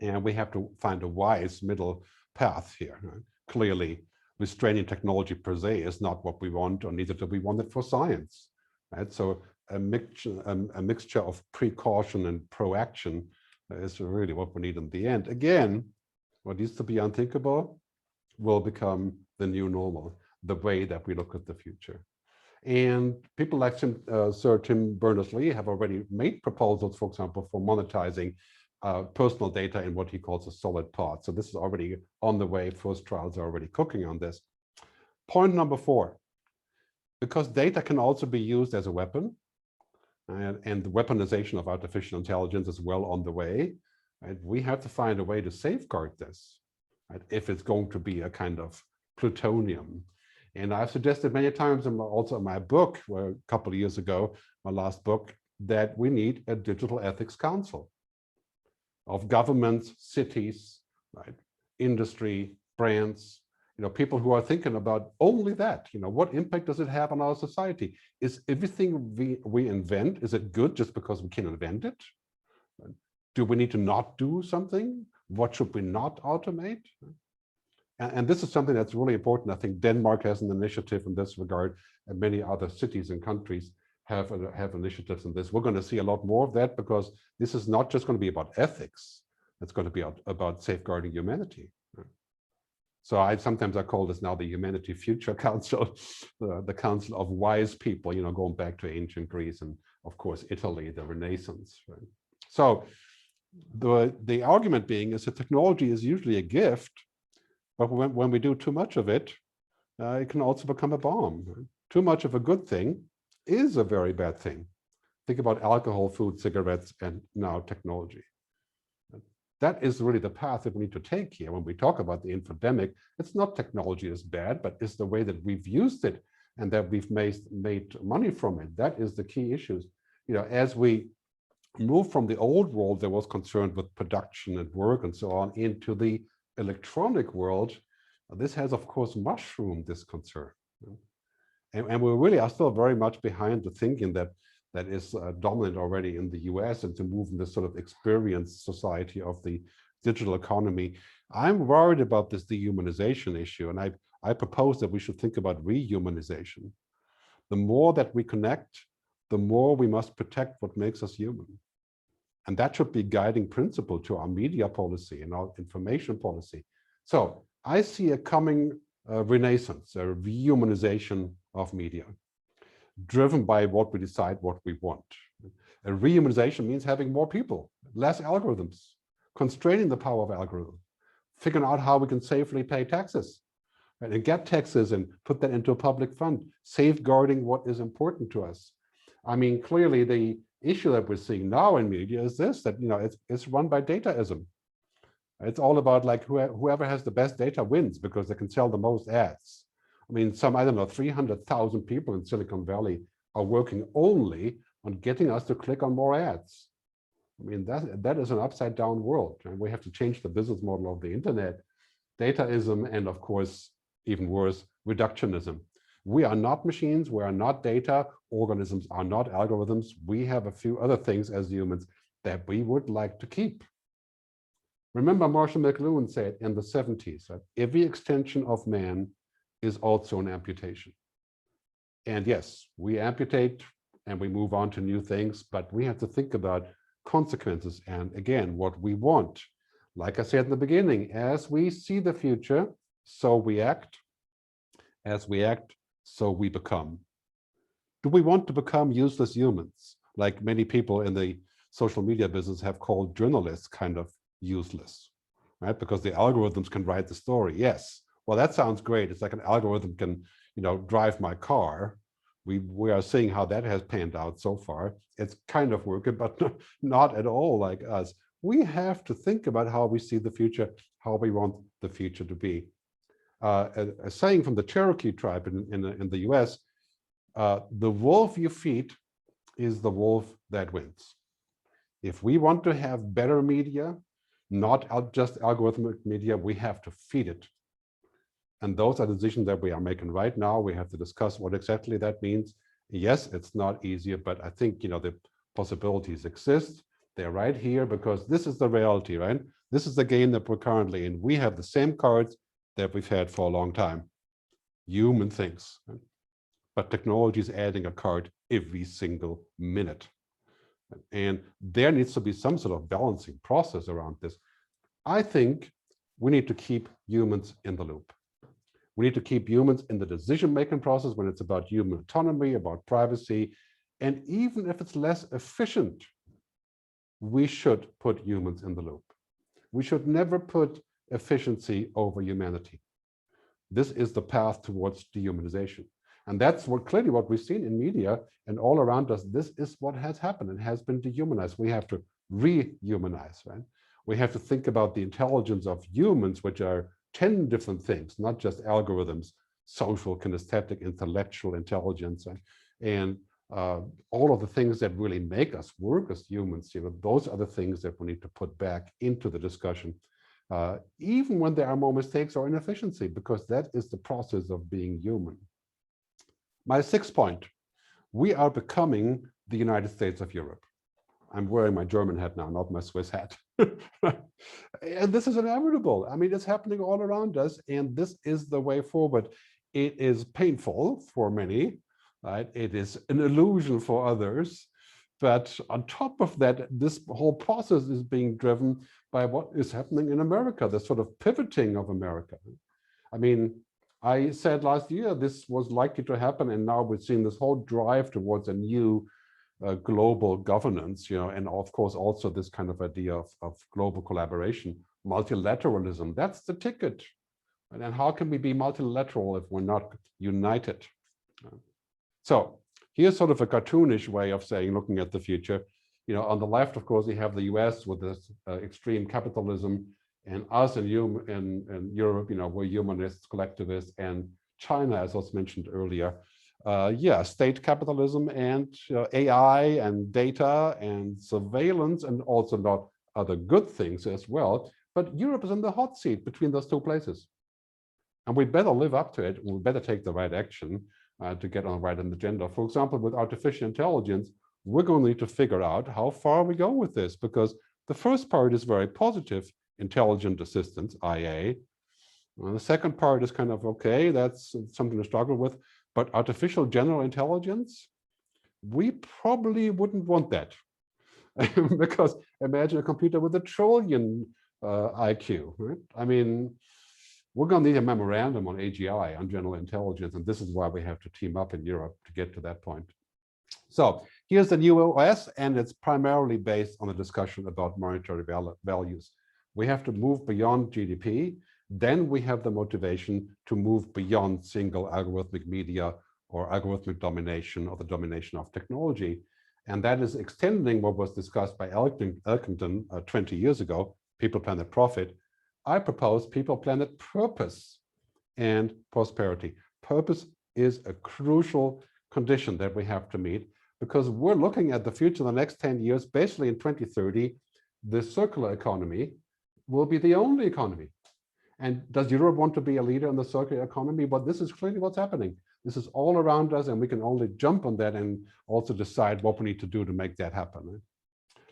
And we have to find a wise middle path here. Right? Clearly, restraining technology per se is not what we want, or neither do we want it for science. Right? So a mixture of precaution and proaction is really what we need in the end. Again, what used to be unthinkable will become the new normal, the way that we look at the future. And people like Sir Tim Berners-Lee have already made proposals, for example, for monetizing personal data in what he calls a solid part. So this is already on the way. First trials are already cooking on this. Point number 4, because data can also be used as a weapon, and the weaponization of artificial intelligence is well on the way, right? We have to find a way to safeguard this, right? If it's going to be a kind of plutonium. And I've suggested many times, also in my book, a couple of years ago, my last book, that we need a digital ethics council of governments, cities, right, industry, brands, you know, people who are thinking about only that. You know, what impact does it have on our society? Is everything we invent, is it good just because we can invent it? Do we need to not do something? What should we not automate? And this is something that's really important. I think Denmark has an initiative in this regard, and many other cities and countries have initiatives in this. We're going to see a lot more of that, because this is not just going to be about ethics. It's going to be about safeguarding humanity. So sometimes I call this now the Humanity Future Council, the Council of Wise People, you know, going back to ancient Greece and, of course, Italy, the Renaissance. Right? So the argument being is that technology is usually a gift, but when we do too much of it, it can also become a bomb. Right? Too much of a good thing is a very bad thing. Think about alcohol, food, cigarettes, and now technology. That is really the path that we need to take here. When we talk about the infodemic, it's not technology is bad, but it's the way that we've used it and that we've made money from it. That is the key issues. You know, as we move from the old world that was concerned with production and work and so on into the electronic world, this has, of course, mushroomed this concern. And we really are still very much behind the thinking that is dominant already in the US, and to move in this sort of experience society of the digital economy. I'm worried about this dehumanization issue, and I propose that we should think about rehumanization. The more that we connect, the more we must protect what makes us human. And that should be guiding principle to our media policy and our information policy. So I see a coming renaissance, a rehumanization of media, driven by what we decide what we want. A rehumanization means having more people, less algorithms, constraining the power of algorithms, figuring out how we can safely pay taxes, right, and get taxes and put that into a public fund, safeguarding what is important to us. I mean, clearly the issue that we're seeing now in media is this, that, you know, it's run by dataism. It's all about like whoever has the best data wins because they can sell the most ads. I mean, I don't know, 300,000 people in Silicon Valley are working only on getting us to click on more ads. I mean, that is an upside down world, and we have to change the business model of the internet, dataism, and of course, even worse, reductionism. We are not machines, we are not data, organisms are not algorithms. We have a few other things as humans that we would like to keep. Remember, Marshall McLuhan said in the 70s that every extension of man is also an amputation. And yes, we amputate and we move on to new things, but we have to think about consequences and, again, what we want. Like I said in the beginning, as we see the future, so we act. As we act, so we become. Do we want to become useless humans? Like many people in the social media business have called journalists kind of useless, right? Because the algorithms can write the story. Yes. Well, that sounds great. It's like an algorithm can, you know, drive my car. We are seeing how that has panned out so far. It's kind of working, but not at all like us. We have to think about how we see the future, how we want the future to be. A saying from the Cherokee tribe in the US, the wolf you feed is the wolf that wins. If we want to have better media, not just algorithmic media, we have to feed it. And those are decisions that we are making right now. We have to discuss what exactly that means. Yes, it's not easier, but I think, you know, the possibilities exist. They're right here because this is the reality, right? This is the game that we're currently in. We have the same cards that we've had for a long time. Human things. Right? But technology is adding a card every single minute. And there needs to be some sort of balancing process around this. I think we need to keep humans in the loop. We need to keep humans in the decision-making process when it's about human autonomy, about privacy. And even if it's less efficient, we should put humans in the loop. We should never put efficiency over humanity. This is the path towards dehumanization. And that's clearly what we've seen in media and all around us. This is what has happened and has been dehumanized. We have to rehumanize, right? We have to think about the intelligence of humans, which are 10 different things, not just algorithms, social, kinesthetic, intellectual intelligence, and all of the things that really make us work as humans. You know, those are the things that we need to put back into the discussion, even when there are more mistakes or inefficiency, because that is the process of being human. My sixth point, we are becoming the United States of Europe. I'm wearing my German hat now, not my Swiss hat. And this is inevitable. I mean, it's happening all around us, and this is the way forward. It is painful for many, right? It is an illusion for others. But on top of that, this whole process is being driven by what is happening in America, the sort of pivoting of America. I mean, I said last year this was likely to happen, and now we're seeing this whole drive towards a new global governance, and of course also this kind of idea of global collaboration, multilateralism. That's the ticket. And then how can we be multilateral if we're not united? So here's sort of a cartoonish way of saying, looking at the future. On the left, of course, we have the US with this extreme capitalism, and us in Europe, we're humanists, collectivists, and China, as was mentioned earlier, state capitalism and AI and data and surveillance, and also not other good things as well. But Europe is in the hot seat between those two places. And we better live up to it. We better take the right action to get on the right agenda. For example, with artificial intelligence, we're going to need to figure out how far we go with this, because the first part is very positive, intelligent assistance, IA. The second part is kind of, okay, that's something to struggle with. But artificial general intelligence, we probably wouldn't want that. Because imagine a computer with 1 trillion IQ, right? I mean, we're going to need a memorandum on AGI, on general intelligence, and this is why we have to team up in Europe to get to that point. So here's the new OS, and it's primarily based on a discussion about monetary values. We have to move beyond GDP. Then we have the motivation to move beyond single algorithmic media or algorithmic domination or the domination of technology. And that is extending what was discussed by Elkington 20 years ago, people, planet, profit. I propose people, planet, purpose, and prosperity. Purpose is a crucial condition that we have to meet, because we're looking at the future, the next 10 years, basically in 2030, the circular economy will be the only economy. And does Europe want to be a leader in the circular economy? But this is clearly what's happening. This is all around us, and we can only jump on that and also decide what we need to do to make that happen. Right?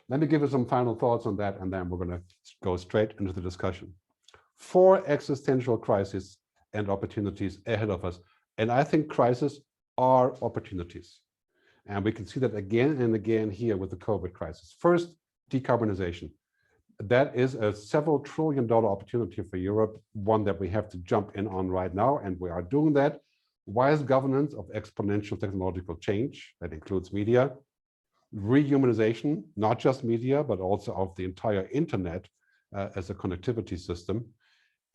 Let me give you some final thoughts on that, and then we're going to go straight into the discussion. 4 existential crises and opportunities ahead of us. And I think crises are opportunities. And we can see that again and again here with the COVID crisis. First, decarbonization. That is a several trillion-dollar opportunity for Europe, one that we have to jump in on right now, and we are doing that. Wise governance of exponential technological change, that includes media. Rehumanization, not just media, but also of the entire internet as a connectivity system.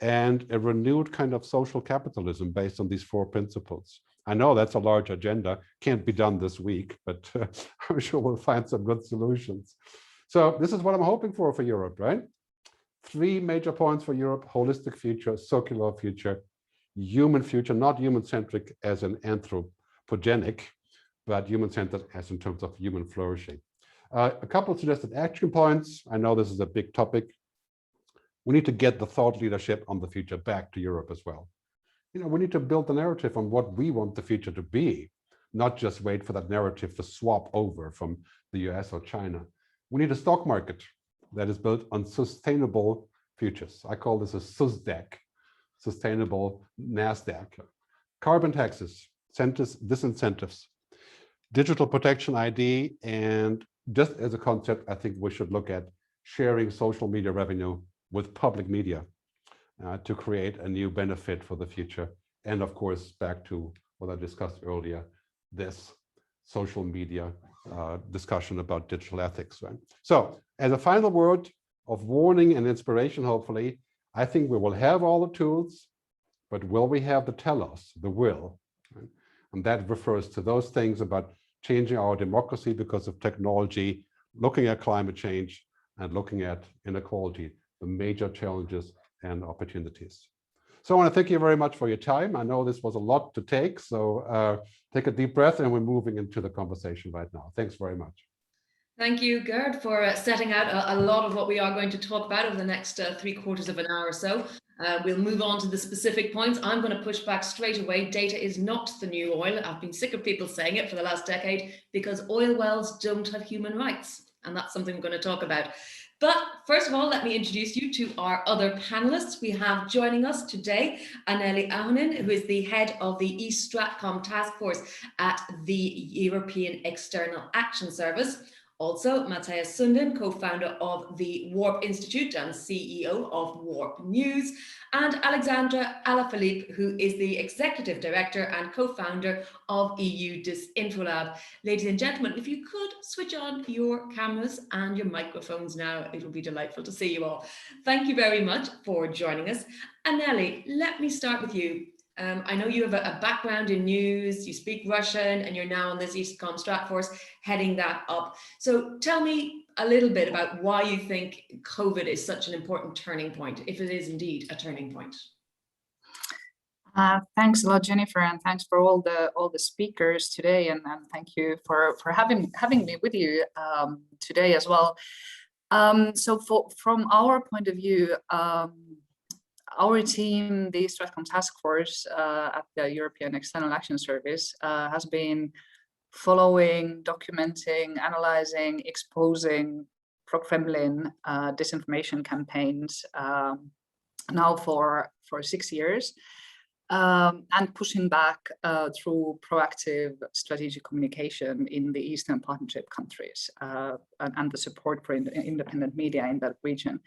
And a renewed kind of social capitalism based on these 4 principles. I know that's a large agenda, can't be done this week, but I'm sure we'll find some good solutions. So this is what I'm hoping for Europe, right? 3 major points for Europe: holistic future, circular future, human future, not human-centric as an anthropogenic, but human-centered as in terms of human flourishing. A couple of suggested action points. I know this is a big topic. We need to get the thought leadership on the future back to Europe as well. We need to build the narrative on what we want the future to be, not just wait for that narrative to swap over from the US or China. We need a stock market that is built on sustainable futures. I call this a SUSDAC, sustainable NASDAQ. Carbon taxes, disincentives, digital protection ID, and just as a concept, I think we should look at sharing social media revenue with public media to create a new benefit for the future. And of course, back to what I discussed earlier, this social media discussion about digital ethics. Right? So as a final word of warning and inspiration, hopefully, I think we will have all the tools, but will we have the telos, the will? Right? And that refers to those things about changing our democracy because of technology, looking at climate change, and looking at inequality, the major challenges and opportunities. So I want to thank you very much for your time. I know this was a lot to take, so take a deep breath, and we're moving into the conversation right now. Thanks very much. Thank you, Gerd, for setting out a lot of what we are going to talk about over the next 3/4 of an hour or so. We'll move on to the specific points. I'm going to push back straight away. Data is not the new oil. I've been sick of people saying it for the last decade, because oil wells don't have human rights. And that's something we're going to talk about. But first of all, let me introduce you to our other panelists. We have joining us today Anneli Ahonen, who is the head of the East Stratcom Task Force at the European External Action Service. Also, Matthias Sundin, co-founder of the Warp Institute and CEO of Warp News, and Alexandra Alaphilippe, who is the executive director and co-founder of EU Disinfolab. Ladies and gentlemen, if you could switch on your cameras and your microphones now, it will be delightful to see you all. Thank you very much for joining us. Anneli, let me start with you. I know you have a background in news, you speak Russian, and you're now on this Eastcom Strat Force heading that up. So tell me a little bit about why you think COVID is such an important turning point, if it is indeed a turning point. Thanks a lot, Jennifer, and thanks for all the speakers today, and thank you for having me with you today as well. So from our point of view, our team, the Stratcom Task Force at the European External Action Service, has been following, documenting, analyzing, exposing pro-Kremlin disinformation campaigns now for 6 years, and pushing back through proactive strategic communication in the Eastern Partnership countries and the support for independent media in that region.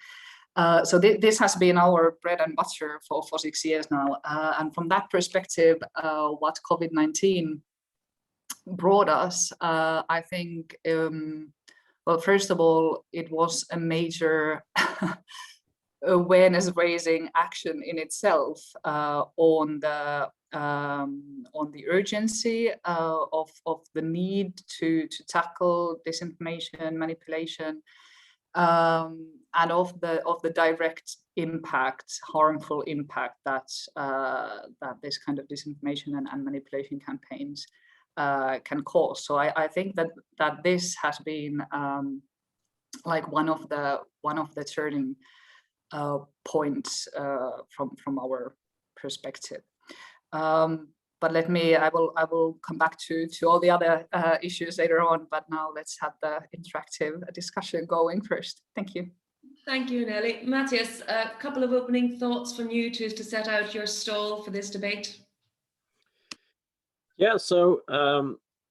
So this has been our bread and butter for 6 years now. And from that perspective, what COVID-19 brought us, I think, well, first of all, it was a major awareness raising action in itself on the urgency of the need to tackle disinformation, manipulation, and of the direct impact, harmful impact that this kind of disinformation and manipulation campaigns can cause. So I think that this has been like one of the turning points from our perspective. But I will come back to all the other issues later on, but now let's have the interactive discussion going first. Thank you. Thank you, Anneli. Matthias, a couple of opening thoughts from you to set out your stall for this debate. Yeah, so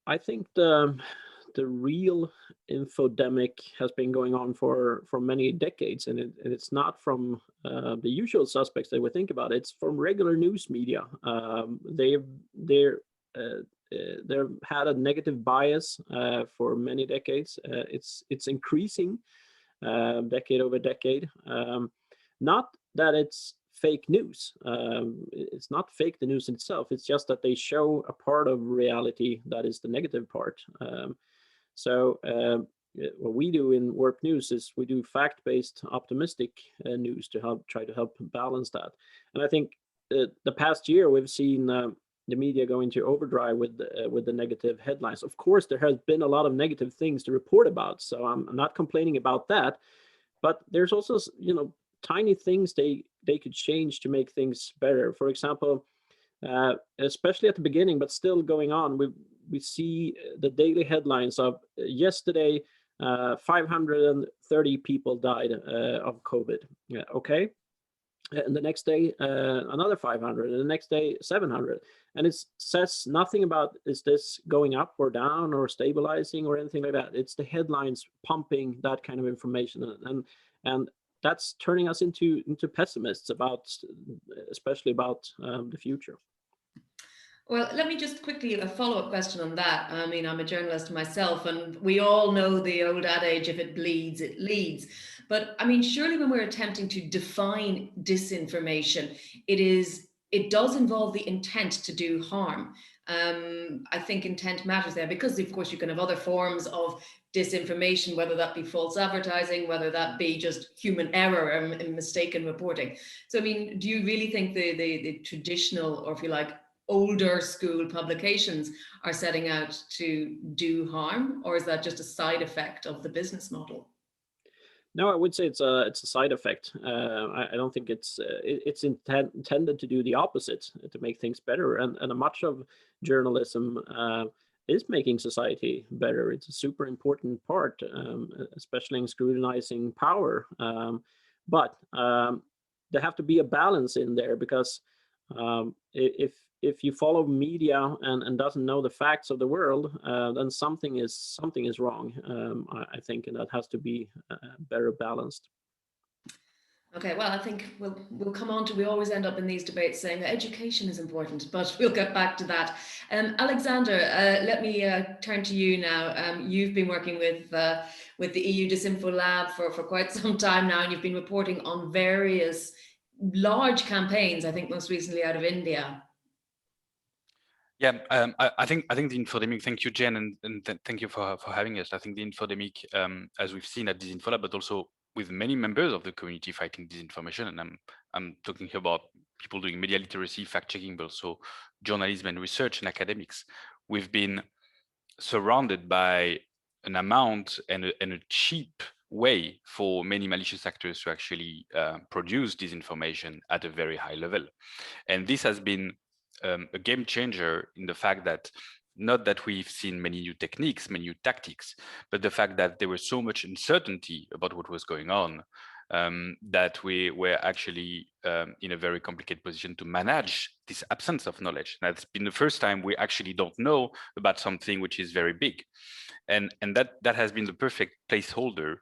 I think the real infodemic has been going on for many decades, and it's not from the usual suspects that we think about. It's from regular news media. They've had a negative bias for many decades. It's increasing decade over decade. Not that it's fake news. It's not fake, the news itself. It's just that they show a part of reality that is the negative part. So what we do in Warp News is we do fact-based, optimistic news to try to help balance that. And I think the past year we've seen the media go into overdrive with the negative headlines. Of course, there has been a lot of negative things to report about, so I'm not complaining about that. But there's also, tiny things they could change to make things better. For example, especially at the beginning, but still going on, we see the daily headlines of yesterday, 530 people died of COVID. Yeah, okay. And the next day, another 500, and the next day, 700. And it says nothing about, is this going up or down or stabilizing or anything like that. It's the headlines pumping that kind of information. And that's turning us into pessimists especially about the future. Well, let me just quickly, a follow-up question on that. I mean, I'm a journalist myself, and we all know the old adage, if it bleeds, it leads. But I mean, surely when we're attempting to define disinformation, it does involve the intent to do harm. I think intent matters there because, of course, you can have other forms of disinformation, whether that be false advertising, whether that be just human error and mistaken reporting. So, I mean, do you really think the traditional, or if you like, older school publications are setting out to do harm, or is that just a side effect of the business model? No, I would say it's a side effect. I don't think it's intended to do the opposite, to make things better. And much of journalism is making society better. It's a super important part, especially in scrutinizing power. But there have to be a balance in there, because if you follow media and doesn't know the facts of the world, then something is wrong. I think, and that has to be better balanced. Okay, well, I think we'll come on to, we always end up in these debates saying that education is important, but we'll get back to that. Alexander, let me turn to you now. You've been working with the EU Disinfo Lab for quite some time now, and you've been reporting on various large campaigns, I think most recently out of India. Yeah, I think the Infodemic, thank you, Jen, and thank you for having us. I think the Infodemic, as we've seen at Disinfo Lab, but also with many members of the community fighting disinformation, and I'm talking here about people doing media literacy, fact-checking, but also journalism and research and academics. We've been surrounded by an amount and a cheap way for many malicious actors to actually produce disinformation at a very high level. And this has been a game changer in the fact that not that we've seen many new techniques, many new tactics, but the fact that there was so much uncertainty about what was going on, that we were actually in a very complicated position to manage this absence of knowledge. That's been the first time we actually don't know about something which is very big. And that has been the perfect placeholder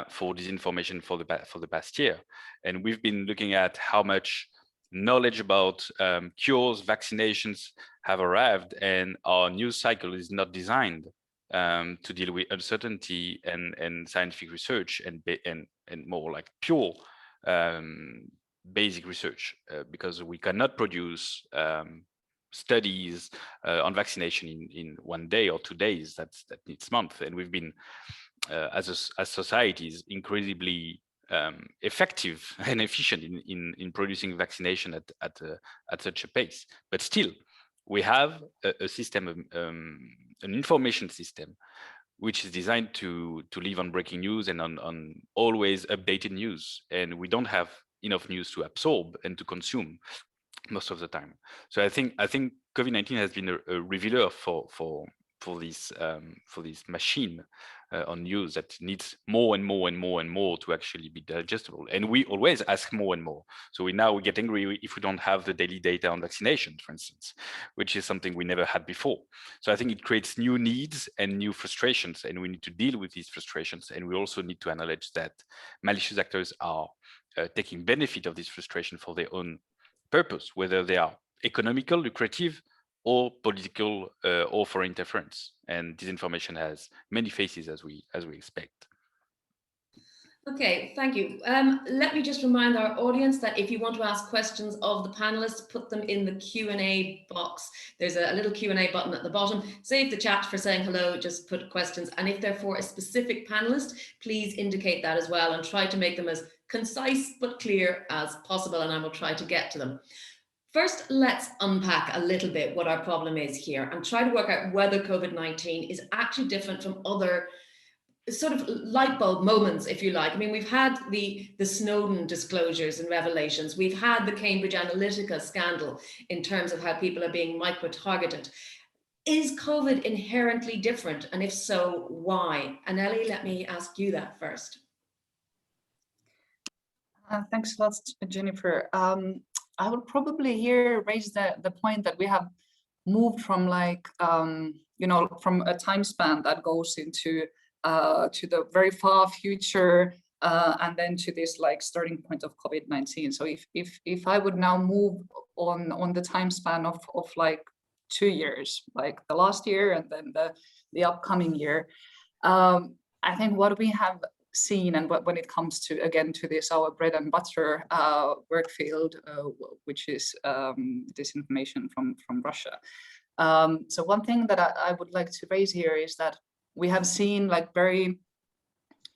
for disinformation for the past year. And we've been looking at how much knowledge about cures, vaccinations have arrived, and our news cycle is not designed to deal with uncertainty and scientific research and more like pure basic research, because we cannot produce studies on vaccination in 1 day or 2 days. That needs months, and we've been as societies incredibly effective and efficient in producing vaccination at such a pace. But still, we have a system, an information system, which is designed to live on breaking news and on always updated news. And we don't have enough news to absorb and to consume most of the time. So I think COVID-19 has been a revealer for this machine on news that needs more and more and more and more to actually be digestible. And we always ask more and more. So we get angry if we don't have the daily data on vaccination, for instance, which is something we never had before. So I think it creates new needs and new frustrations, and we need to deal with these frustrations. And we also need to acknowledge that malicious actors are taking benefit of this frustration for their own purpose, whether they are economical, lucrative, or political, or for interference. And disinformation has many faces, as we expect. Okay, thank you. Let me just remind our audience that if you want to ask questions of the panelists, put them in the Q&A box. There's a little Q&A button at the bottom. Save the chat for saying hello, just put questions. And if they're for a specific panelist, please indicate that as well, and try to make them as concise but clear as possible, and I will try to get to them. First, let's unpack a little bit what our problem is here and try to work out whether COVID-19 is actually different from other sort of light bulb moments, if you like. I mean, we've had the Snowden disclosures and revelations. We've had the Cambridge Analytica scandal in terms of how people are being micro-targeted. Is COVID inherently different? And if so, why? And Ellie, let me ask you that first. Thanks a lot, Jennifer. I would probably here raise the point that we have moved from from a time span that goes into to the very far future, and then to this starting point of COVID-19. So if I would now move on the time span of 2 years, like the last year and then the upcoming year, I think what we have seen, and when it comes to this, our bread and butter work field, which is disinformation from Russia. So one thing that I would like to raise here is that we have seen very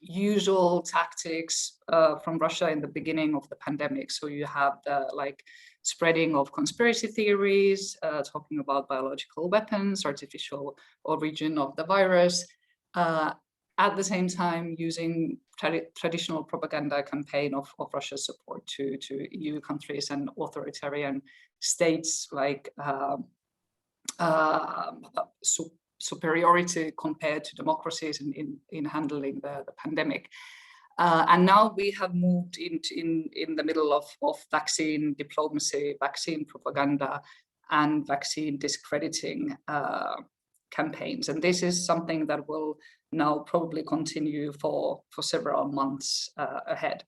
usual tactics from Russia in the beginning of the pandemic. So you have the spreading of conspiracy theories, talking about biological weapons, artificial origin of the virus, at the same time using traditional propaganda campaign of Russia's support to EU countries and authoritarian states superiority compared to democracies in handling the pandemic. And now we have moved in the middle of vaccine diplomacy, vaccine propaganda, and vaccine discrediting campaigns. And this is something that will now probably continue for several months ahead.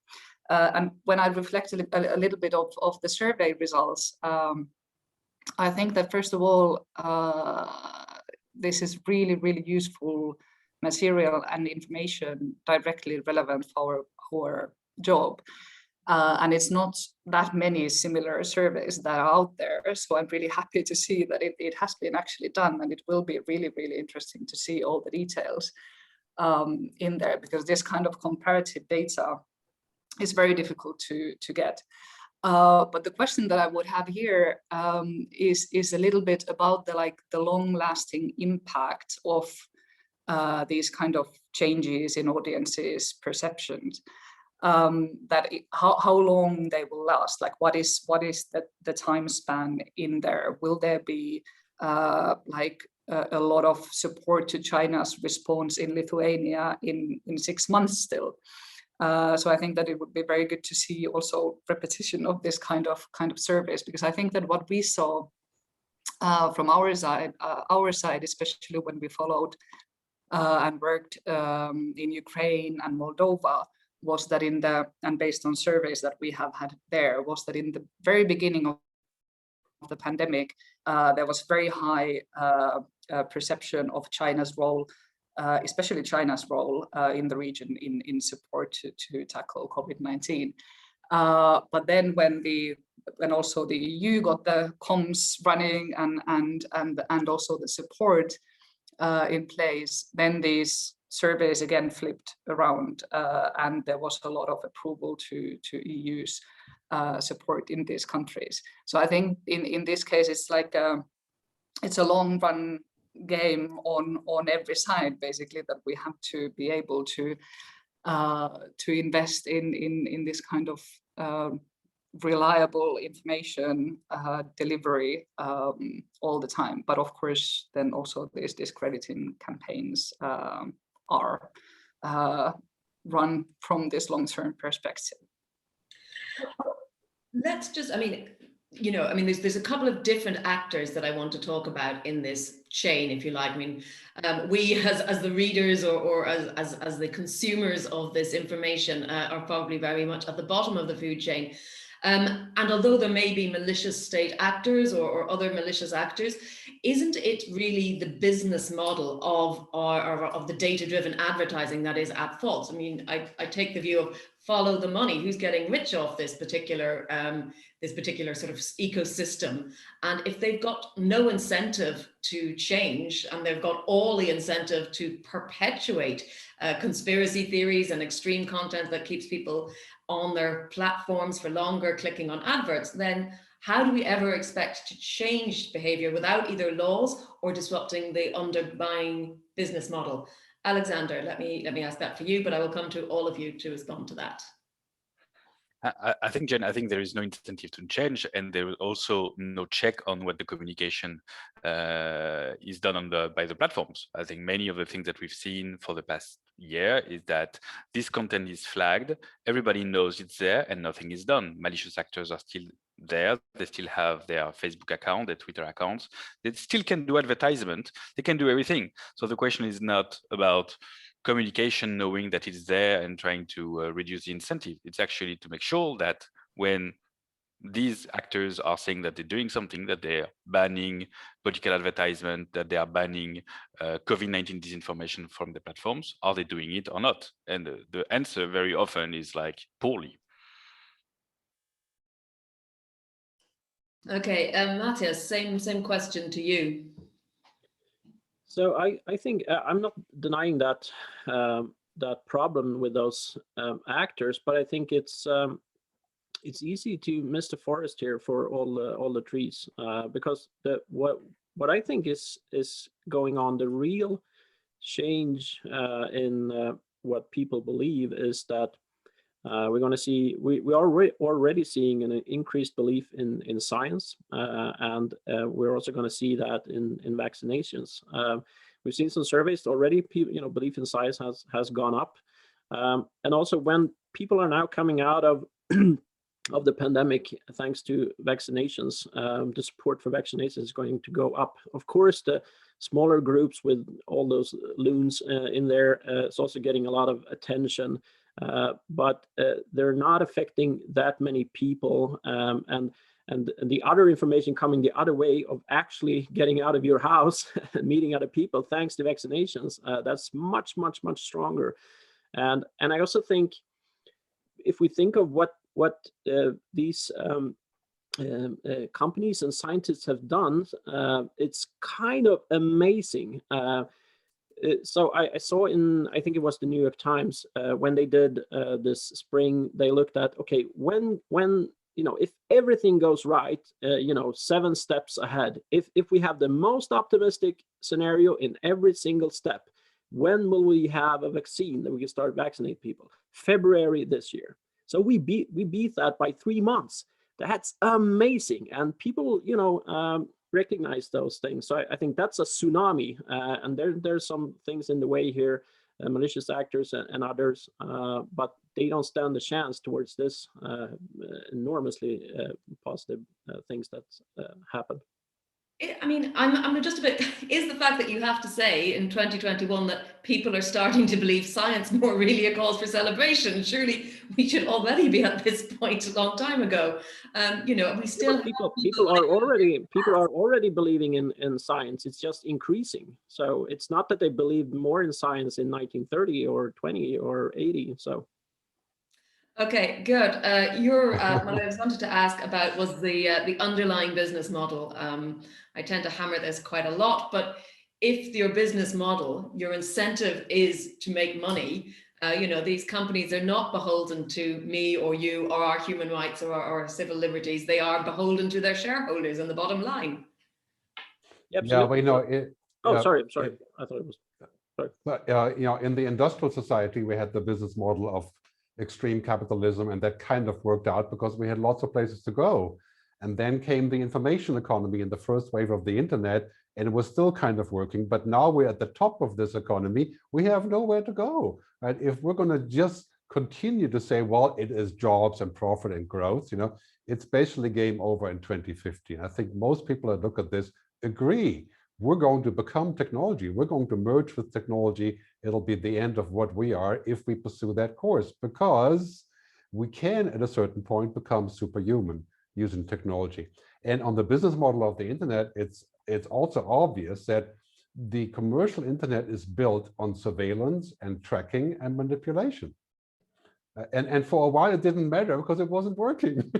And when I reflect a little bit of the survey results, I think that first of all, this is really, really useful material and information directly relevant for our job. And it's not that many similar surveys that are out there. So I'm really happy to see that it has been actually done, and it will be really, really interesting to see all the details in there, because this kind of comparative data is very difficult to get. But the question that I would have here is a little bit about the long-lasting impact of these kind of changes in audiences' perceptions. How long they will last, like what is the time span in there? Will there be a lot of support to China's response in Lithuania in 6 months still? So I think that it would be very good to see also repetition of this kind of surveys, because I think that what we saw from our side, especially when we followed and worked in Ukraine and Moldova, was that and based on surveys that we have had there, was that in the very beginning of the pandemic, there was very high perception of China's role, especially China's role in the region in support to tackle COVID-19. But then when also the EU got the comms running and also the support in place, then these surveys again flipped around, and there was a lot of approval to EU's support in these countries. So I think in this case, it's like it's a long run game on every side, basically, that we have to be able to invest in this kind of reliable information delivery all the time. But of course, then also these discrediting campaigns are run from this long-term perspective. Let's just, there's a couple of different actors that I want to talk about in this chain, if you like. We as the readers or as the consumers of this information are probably very much at the bottom of the food chain. And although there may be malicious state actors or other malicious actors, isn't it really the business model of the data-driven advertising that is at fault? I take the view of follow the money. Who's getting rich off this particular sort of ecosystem? And if they've got no incentive to change, and they've got all the incentive to perpetuate conspiracy theories and extreme content that keeps people on their platforms for longer, clicking on adverts, then how do we ever expect to change behavior without either laws or disrupting the underlying business model? Alexander, let me ask that for you, but I will come to all of you to respond to that. I think, Jen, there is no incentive to change, and there is also no check on what the communication is done by the platforms. I think many of the things that we've seen for the past year is that this content is flagged, everybody knows it's there, and nothing is done. Malicious actors are still there. They still have their Facebook account, their Twitter accounts. They still can do advertisement. They can do everything. So the question is not about communication knowing that it's there and trying to reduce the incentive. It's actually to make sure that when these actors are saying that they're doing something, that they're banning political advertisement, that they are banning COVID-19 disinformation from the platforms, are they doing it or not? And the answer very often is like poorly. Okay, Matthias, same question to you. So I think I'm not denying that that problem with those actors, but I think it's easy to miss the forest here for all the trees, because what I think is going on, the real change in what people believe is that we're going to see, we are already seeing an increased belief in science, and we're also going to see that in vaccinations. we've seen some surveys already. People, belief in science has gone up, and also when people are now coming out of of the pandemic, thanks to vaccinations, the support for vaccinations is going to go up. Of course, the smaller groups with all those loons in there, it's also getting a lot of attention, but they're not affecting that many people. And the other information coming the other way of actually getting out of your house and meeting other people, thanks to vaccinations, that's much, much, much stronger. And I also think, if we think of what these companies and scientists have done, it's kind of amazing. So I saw I think it was the New York Times, when they did this spring, they looked at, okay, when if everything goes right, 7 steps ahead, if we have the most optimistic scenario in every single step, when will we have a vaccine that we can start vaccinate people? February this year. So we beat that by 3 months. That's amazing, and people recognize those things. So I think that's a tsunami, and there's some things in the way here, malicious actors and others, but they don't stand a chance towards this enormously positive things that happen. I mean, I'm just a bit, is the fact that you have to say in 2021 that people are starting to believe science more really a cause for celebration? Surely we should already be at this point a long time ago. We still people are already believing in science. It's just increasing. So it's not that they believed more in science in 1930 or 20 or 80. So. Okay, good. What I wanted to ask about was the underlying business model. I tend to hammer this quite a lot, but if your business model, your incentive is to make money, these companies are not beholden to me or you or our human rights or our civil liberties. They are beholden to their shareholders and the bottom line. Yeah, we know it. Sorry. I thought it was. Sorry. But in the industrial society, we had the business model of extreme capitalism, and that kind of worked out because we had lots of places to go. And then came the information economy in the first wave of the internet, and it was still kind of working. But now we're at the top of this economy. We have nowhere to go, right? If we're going to just continue to say, well, it is jobs and profit and growth, it's basically game over in 2050. I think most people that look at this agree. We're going to become technology. We're going to merge with technology. It'll be the end of what we are if we pursue that course, because we can, at a certain point, become superhuman using technology. And on the business model of the internet, it's also obvious that the commercial internet is built on surveillance and tracking and manipulation. And for a while, it didn't matter because it wasn't working.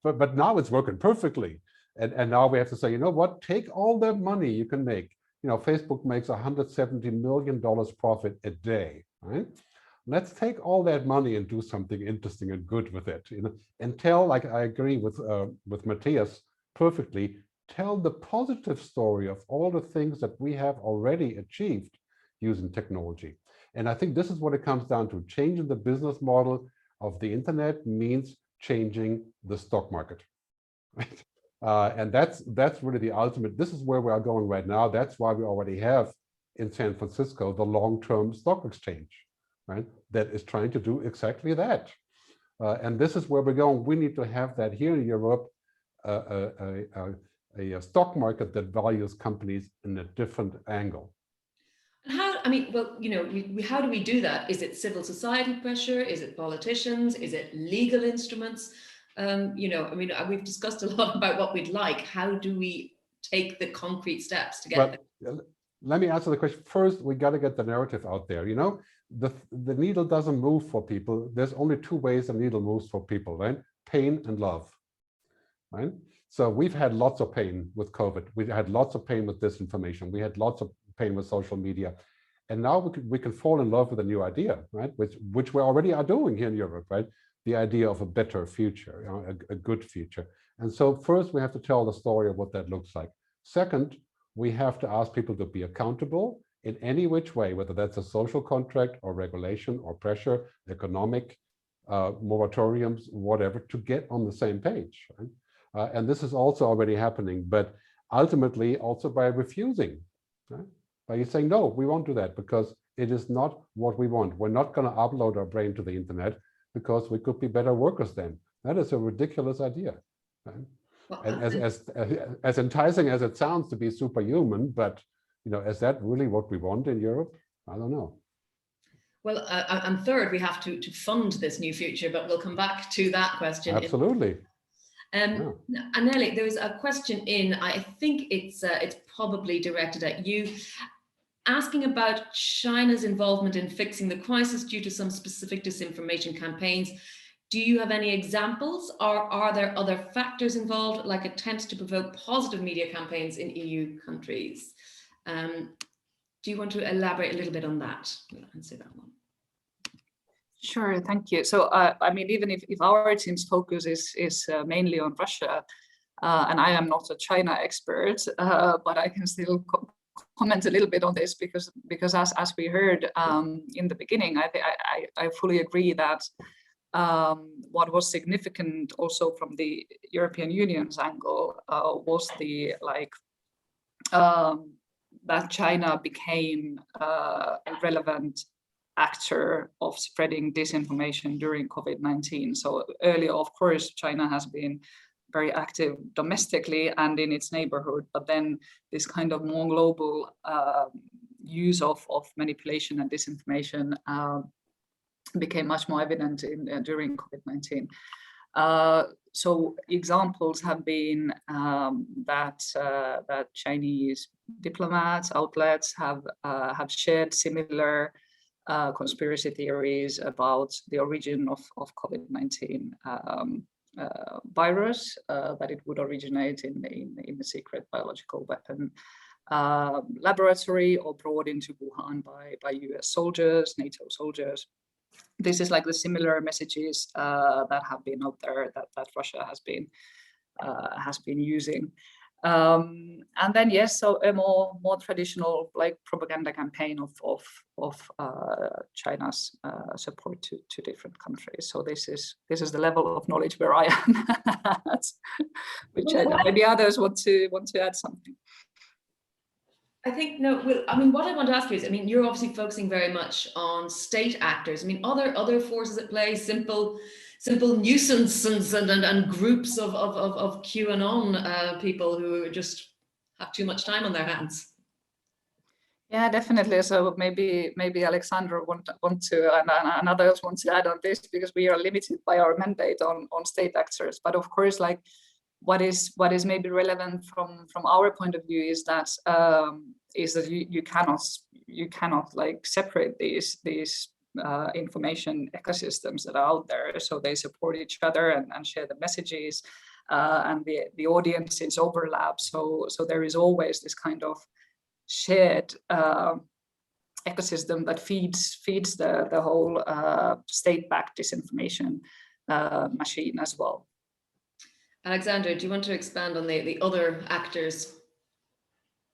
but now it's working perfectly. And now we have to say, you know what, take all that money you can make. Facebook makes $170 million profit a day, right? Let's take all that money and do something interesting and good with it, and tell, like I agree with Matthias perfectly, tell the positive story of all the things that we have already achieved using technology. And I think this is what it comes down to. Changing the business model of the internet means changing the stock market, right? And that's really the ultimate. This is where we are going right now. That's why we already have in San Francisco the long-term stock exchange, right? That is trying to do exactly that. And this is where we're going. We need to have that here in Europe, a stock market that values companies in a different angle. How do we do that? Is it civil society pressure? Is it politicians? Is it legal instruments? We've discussed a lot about what we'd like. How do we take the concrete steps to get there? Let me answer the question. First, we got to get the narrative out there. The needle doesn't move for people. There's only 2 ways the needle moves for people, right? Pain and love, right? So we've had lots of pain with COVID. We had lots of pain with disinformation. We had lots of pain with social media. And now we can fall in love with a new idea, right? Which we already are doing here in Europe, right? The idea of a better future, a good future. And so first we have to tell the story of what that looks like. Second, we have to ask people to be accountable in any which way, whether that's a social contract or regulation or pressure, economic moratoriums, whatever, to get on the same page, right? And this is also already happening, but ultimately also by refusing, right? by saying, no, we won't do that because it is not what we want. We're not going to upload our brain to the internet because we could be better workers then. That is a ridiculous idea. Right? Well, And as enticing as it sounds to be superhuman, but is that really what we want in Europe? I don't know. Well, and third, we have to fund this new future, but we'll come back to that question. Absolutely. Anneli, there was a question in, I think it's probably directed at you, asking about China's involvement in fixing the crisis due to some specific disinformation campaigns. Do you have any examples, or are there other factors involved, like attempts to provoke positive media campaigns in EU countries? Do you want to elaborate a little bit on that? We'll answer that one. Sure, thank you. So, I mean, even if our team's focus is mainly on Russia, and I am not a China expert, but I can still comment a little bit on this because as we heard in the beginning, I fully agree that what was significant also from the European Union's angle was the that China became a relevant actor of spreading disinformation during COVID-19. So earlier, of course, China has been very active domestically and in its neighborhood, but then this kind of more global use of manipulation and disinformation became much more evident during COVID-19. So examples have been that Chinese diplomats, outlets have shared similar conspiracy theories about the origin of COVID-19 virus, that it would originate in a secret biological weapon laboratory or brought into Wuhan by US soldiers, NATO soldiers. This is like the similar messages that have been out there that Russia has been using. And then yes, so a more traditional like propaganda campaign of China's support to different countries. So this is the level of knowledge where I am at, which maybe others want to add something. I think I mean, what I want to ask you is, I mean, you're obviously focusing very much on state actors. I mean, other forces at play, simple nuisances and groups of QAnon people who just have too much time on their hands. Yeah, definitely. So maybe Alexandra want to and others want to add on this, because we are limited by our mandate on state actors. But of course, like what is maybe relevant from our point of view is that you cannot like separate these information ecosystems that are out there. So they support each other and share the messages, and the audiences overlap. So there is always this kind of shared ecosystem that feeds the whole state-backed disinformation machine as well. Alexander, do you want to expand on the other actors?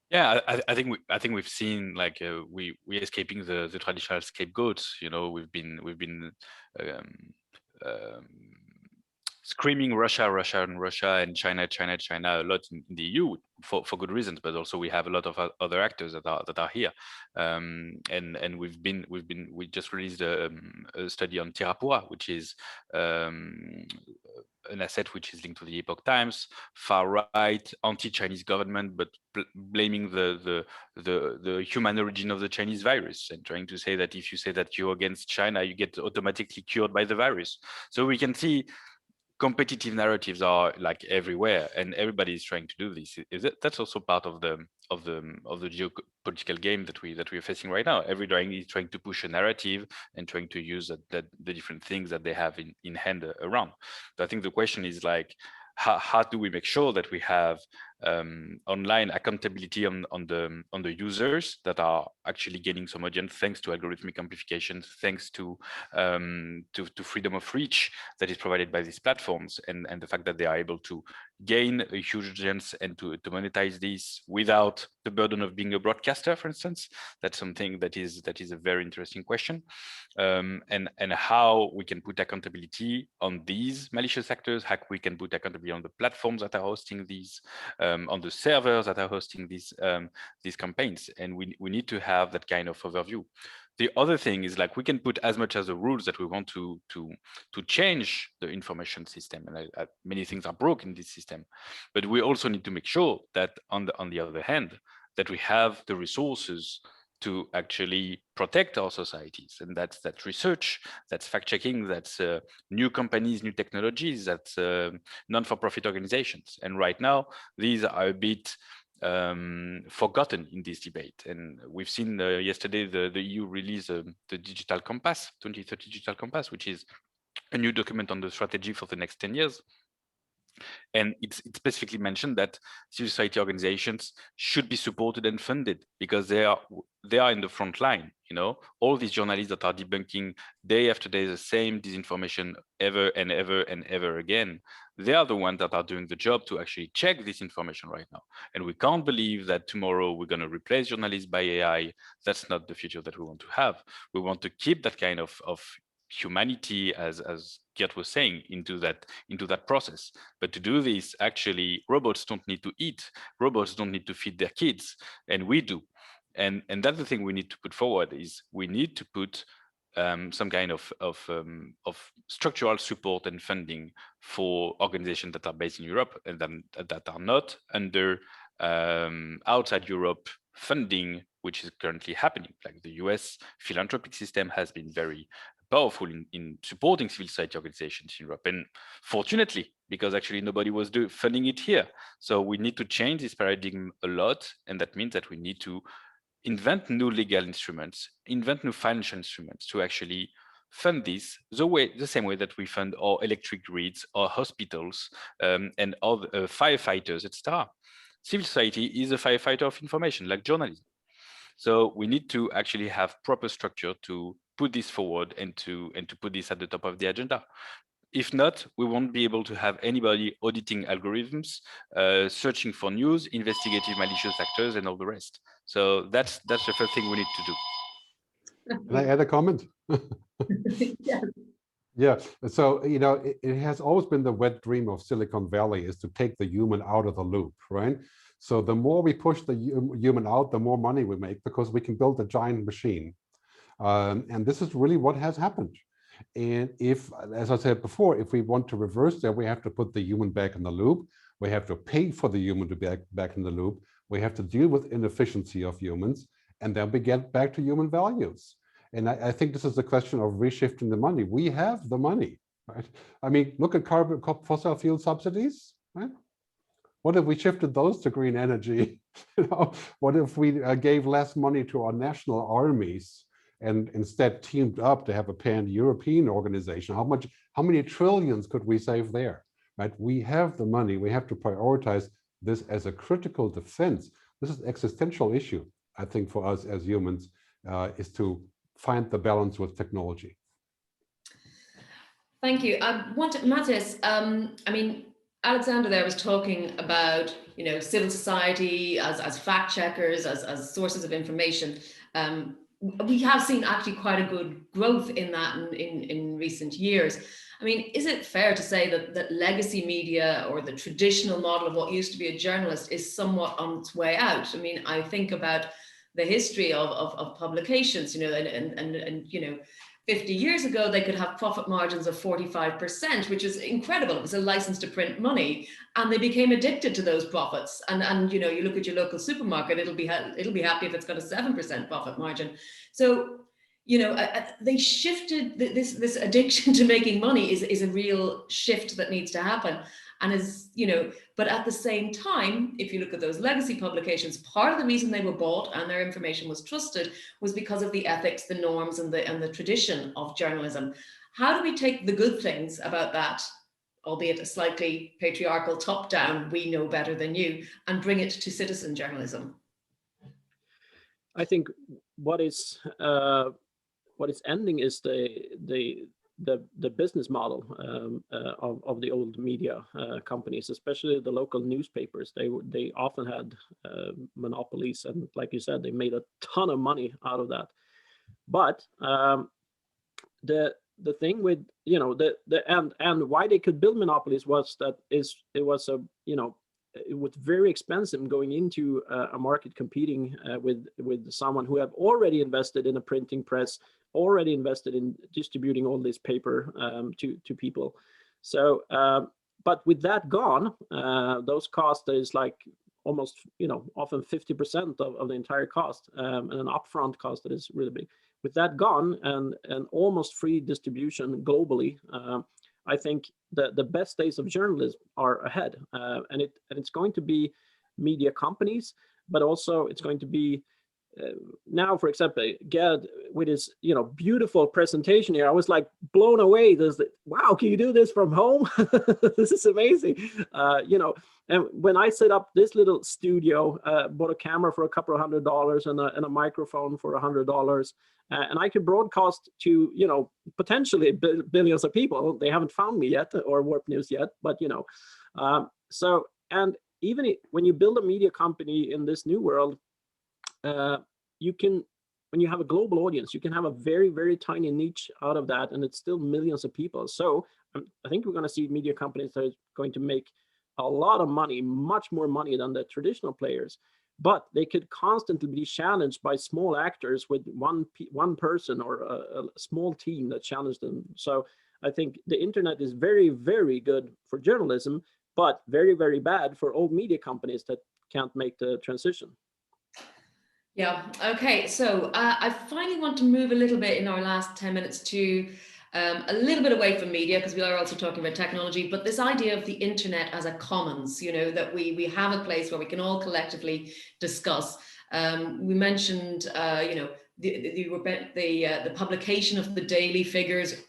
Yeah, I think we've seen like we escaping the traditional scapegoats. You know, we've been screaming Russia and China a lot in the EU for good reasons, but also we have a lot of other actors that are here, and we just released a study on Tirapua, which is an asset which is linked to the Epoch Times, far right, anti-Chinese government, but blaming the human origin of the Chinese virus and trying to say that if you say that you're against China, you get automatically cured by the virus. So we can see competitive narratives are like everywhere, and everybody is trying to do this. That's also part of the geopolitical game that we're facing right now. Everybody is trying to push a narrative and trying to use the different things that they have in hand around. So I think the question is like, how do we make sure that we have online accountability on the users that are actually gaining some audience thanks to algorithmic amplification, thanks to freedom of reach that is provided by these platforms, and the fact that they are able to gain a huge audience and to monetize this without the burden of being a broadcaster, for instance. That's something that is a very interesting question, and how we can put accountability on these malicious actors, how we can put accountability on the platforms that are hosting these on the servers that are hosting these campaigns, and we need to have that kind of overview. The other thing is, like, we can put as much as the rules that we want to change the information system, and many things are broken in this system, but we also need to make sure that on the other hand, that we have the resources to actually protect our societies, and that's research, that's fact-checking, that's new companies, new technologies, that's non-for-profit organizations. And right now, these are a bit forgotten in this debate. And we've seen yesterday the EU release the Digital Compass, 2030 Digital Compass, which is a new document on the strategy for the next 10 years. And it specifically mentioned that civil society organizations should be supported and funded because they are in the front line. You know, all these journalists that are debunking day after day the same disinformation ever and ever and ever again, they are the ones that are doing the job to actually check this information right now. And we can't believe that tomorrow we're going to replace journalists by AI. That's not the future that we want to have. We want to keep that kind of humanity, as Gerd was saying, into that process. But to do this, actually, robots don't need to eat. Robots don't need to feed their kids, and we do. And that's the thing we need to put forward, is we need to put some kind of structural support and funding for organizations that are based in Europe and that are not under outside Europe funding, which is currently happening. Like the US philanthropic system has been very powerful in supporting civil society organizations in Europe. And fortunately, because actually nobody was funding it here. So we need to change this paradigm a lot. And that means that we need to invent new legal instruments, invent new financial instruments to actually fund this the same way that we fund our electric grids, our hospitals, and all the firefighters, etc. Civil society is a firefighter of information, like journalism. So we need to actually have proper structure to put this forward and to put this at the top of the agenda. If not, we won't be able to have anybody auditing algorithms, searching for news, investigative malicious actors, and all the rest. So that's the first thing we need to do. Can I add a comment? Yes. Yeah, so, you know, it has always been the wet dream of Silicon Valley is to take the human out of the loop, right? So the more we push the human out, the more money we make, because we can build a giant machine. And this is really what has happened. And if, as I said before, if we want to reverse that, we have to put the human back in the loop. We have to pay for the human to be back in the loop. We have to deal with inefficiency of humans, and then we get back to human values. And I think this is the question of reshifting the money. We have the money, right? I mean, look at fossil fuel subsidies, right? What if we shifted those to green energy? You know, what if we gave less money to our national armies and instead teamed up to have a pan-European organization? How many trillions could we save there, right? We have the money. We have to prioritize this as a critical defense. This is an existential issue, I think, for us as humans, is to find the balance with technology. Thank you. Mattis, I mean, Alexander there was talking about, you know, civil society as fact checkers, as sources of information. We have seen actually quite a good growth in that in recent years. I mean, is it fair to say that legacy media, or the traditional model of what used to be a journalist, is somewhat on its way out? I mean, I think about the history of publications, you know, and you know, 50 years ago, they could have profit margins of 45%, which is incredible. It was a license to print money, and they became addicted to those profits. And you know, you look at your local supermarket, it'll be happy if it's got a 7% profit margin. So, you know, they shifted this addiction to making money is a real shift that needs to happen. And is, you know, but at the same time, if you look at those legacy publications, part of the reason they were bought and their information was trusted was because of the ethics, the norms, and the tradition of journalism. How do we take the good things about that, albeit a slightly patriarchal top-down, we know better than you, and bring it to citizen journalism? I think what is ending is the business model of the old media companies, especially the local newspapers. They often had monopolies, and like you said, they made a ton of money out of that. But the thing with, you know, and why they could build monopolies was that it was a, you know, it was very expensive going into a market competing with someone who have already invested in a printing press, already invested in distributing all this paper to people. So, but with that gone, those costs is like almost, often 50% of the entire cost, and an upfront cost that is really big. With that gone and almost free distribution globally, I think the best days of journalism are ahead, and it's going to be media companies, but also it's going to be now, for example, Gerd with his beautiful presentation here. I was like blown away. Wow, can you do this from home? This is amazing. And when I set up this little studio, bought a camera for a couple of $100 and a microphone for $100, and I could broadcast to potentially billions of people. They haven't found me yet or Warp News yet, but so, and even when you build a media company in this new world, you can, when you have a global audience, you can have a very, very tiny niche out of that, and it's still millions of people. So I think we're going to see media companies that are going to make a lot of money, much more money than the traditional players, but they could constantly be challenged by small actors with one person or a small team that challenge them. So I think the internet is very, very good for journalism, but very, very bad for old media companies that can't make the transition. Yeah, okay, so I finally want to move a little bit in our last 10 minutes to a little bit away from media, because we are also talking about technology, but this idea of the internet as a commons, that we have a place where we can all collectively discuss. We mentioned, the publication of the daily figures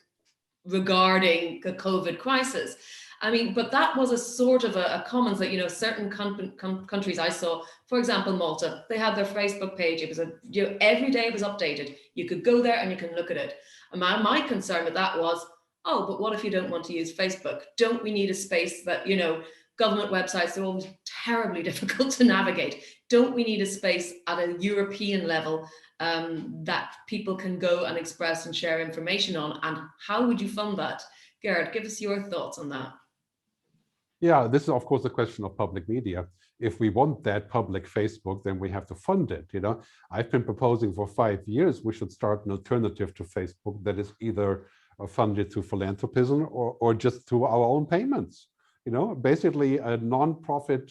regarding the COVID crisis. I mean, but that was a sort of a commons that, certain countries I saw, for example, Malta, they had their Facebook page. It was every day it was updated. You could go there and you can look at it. And my concern with that was, oh, but what if you don't want to use Facebook? Don't we need a space that, government websites are always terribly difficult to navigate. Don't we need a space at a European level that people can go and express and share information on? And how would you fund that? Gerd, give us your thoughts on that. Yeah, this is of course a question of public media. If we want that public Facebook, then we have to fund it. I've been proposing for 5 years we should start an alternative to Facebook that is either funded through philanthropism or just through our own payments. Basically a non-profit,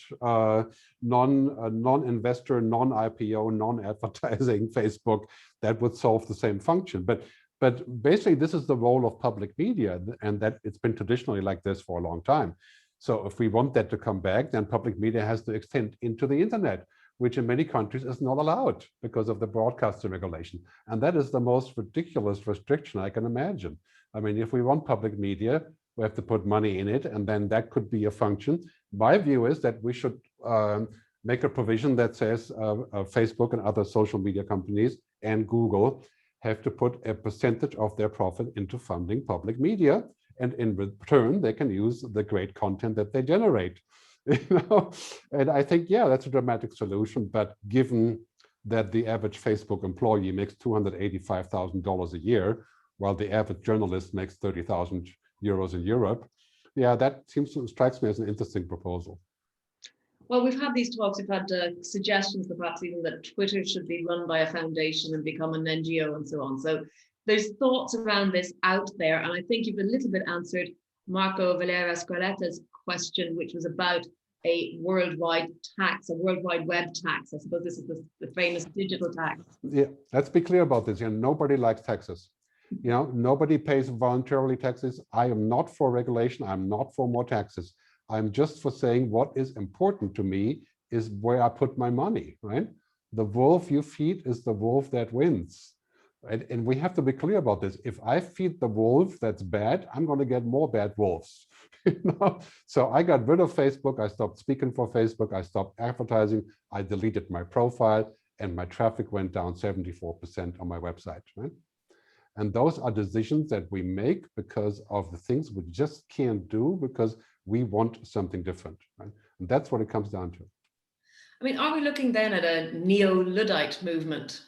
non-investor, non-IPO, non-advertising Facebook that would solve the same function. But basically this is the role of public media, and that it's been traditionally like this for a long time. So if we want that to come back, then public media has to extend into the internet, which in many countries is not allowed because of the broadcasting regulation. And that is the most ridiculous restriction I can imagine. I mean, if we want public media, we have to put money in it, and then that could be a function. My view is that we should make a provision that says Facebook and other social media companies and Google have to put a percentage of their profit into funding public media. And in return, they can use the great content that they generate. And I think, yeah, that's a dramatic solution. But given that the average Facebook employee makes $285,000 a year, while the average journalist makes 30,000 euros in Europe, yeah, that strikes me as an interesting proposal. Well, we've had these talks, we've had suggestions perhaps even that Twitter should be run by a foundation and become an NGO and so on. So there's thoughts around this out there. And I think you've a little bit answered Marco Valera Scarletta's question, which was about a worldwide tax, a worldwide web tax. I suppose this is the famous digital tax. Yeah, let's be clear about this. Nobody likes taxes. Nobody pays voluntarily taxes. I am not for regulation. I'm not for more taxes. I'm just for saying what is important to me is where I put my money, right? The wolf you feed is the wolf that wins. And we have to be clear about this. If I feed the wolf that's bad, I'm going to get more bad wolves. So I got rid of Facebook. I stopped speaking for Facebook. I stopped advertising. I deleted my profile, and my traffic went down 74% on my website. Right? And those are decisions that we make because of the things we just can't do because we want something different. Right? And that's what it comes down to. I mean, are we looking then at a neo-Luddite movement?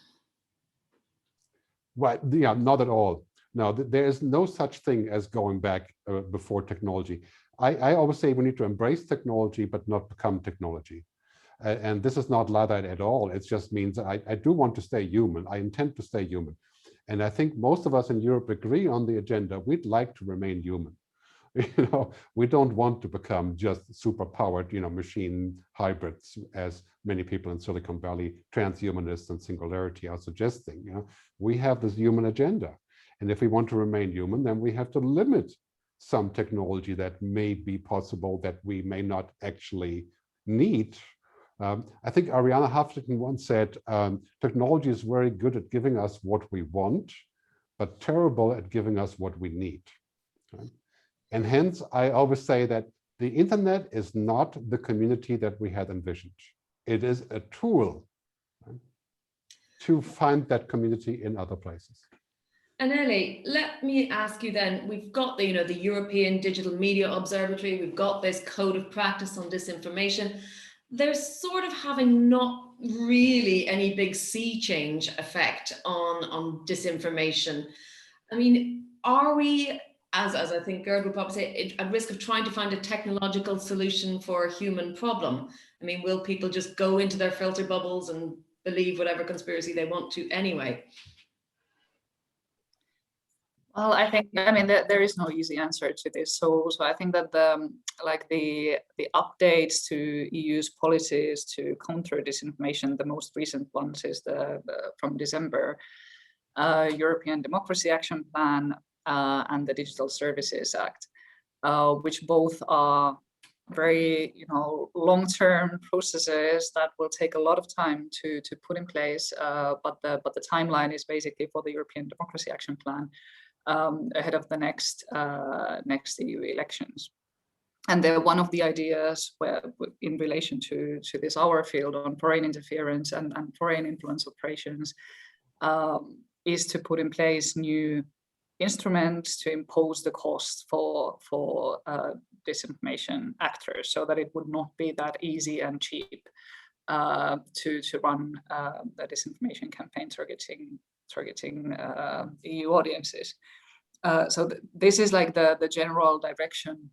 Well, yeah, not at all. No, there is no such thing as going back before technology. I always say we need to embrace technology, but not become technology. And this is not Luddite at all. It just means I do want to stay human. I intend to stay human. And I think most of us in Europe agree on the agenda. We'd like to remain human. You know, we don't want to become just super-powered, you know, machine hybrids, as many people in Silicon Valley, transhumanists and singularity are suggesting. You know, we have this human agenda. And if we want to remain human, then we have to limit some technology that may be possible that we may not actually need. I think Arianna Huffington once said, technology is very good at giving us what we want, but terrible at giving us what we need. Right? And hence, I always say that the internet is not the community that we had envisioned. It is a tool, right, to find that community in other places. And Ellie, let me ask you then, we've got the, the European Digital Media Observatory, we've got this code of practice on disinformation. There's sort of having not really any big sea change effect on disinformation. I mean, are we, as I think Gerd would probably say, at risk of trying to find a technological solution for a human problem? I mean, will people just go into their filter bubbles and believe whatever conspiracy they want to anyway? Well, I think, I mean, there is no easy answer to this. So I think that the updates to EU's policies to counter disinformation, the most recent ones is from December, European Democracy Action Plan and the Digital Services Act, which both are very, long-term processes that will take a lot of time to put in place. But the timeline is basically for the European Democracy Action Plan ahead of the next EU elections. And one of the ideas where, in relation to this our field on foreign interference and foreign influence operations, is to put in place new instruments to impose the cost for disinformation actors, so that it would not be that easy and cheap to run the disinformation campaign targeting EU audiences. So this is like the general direction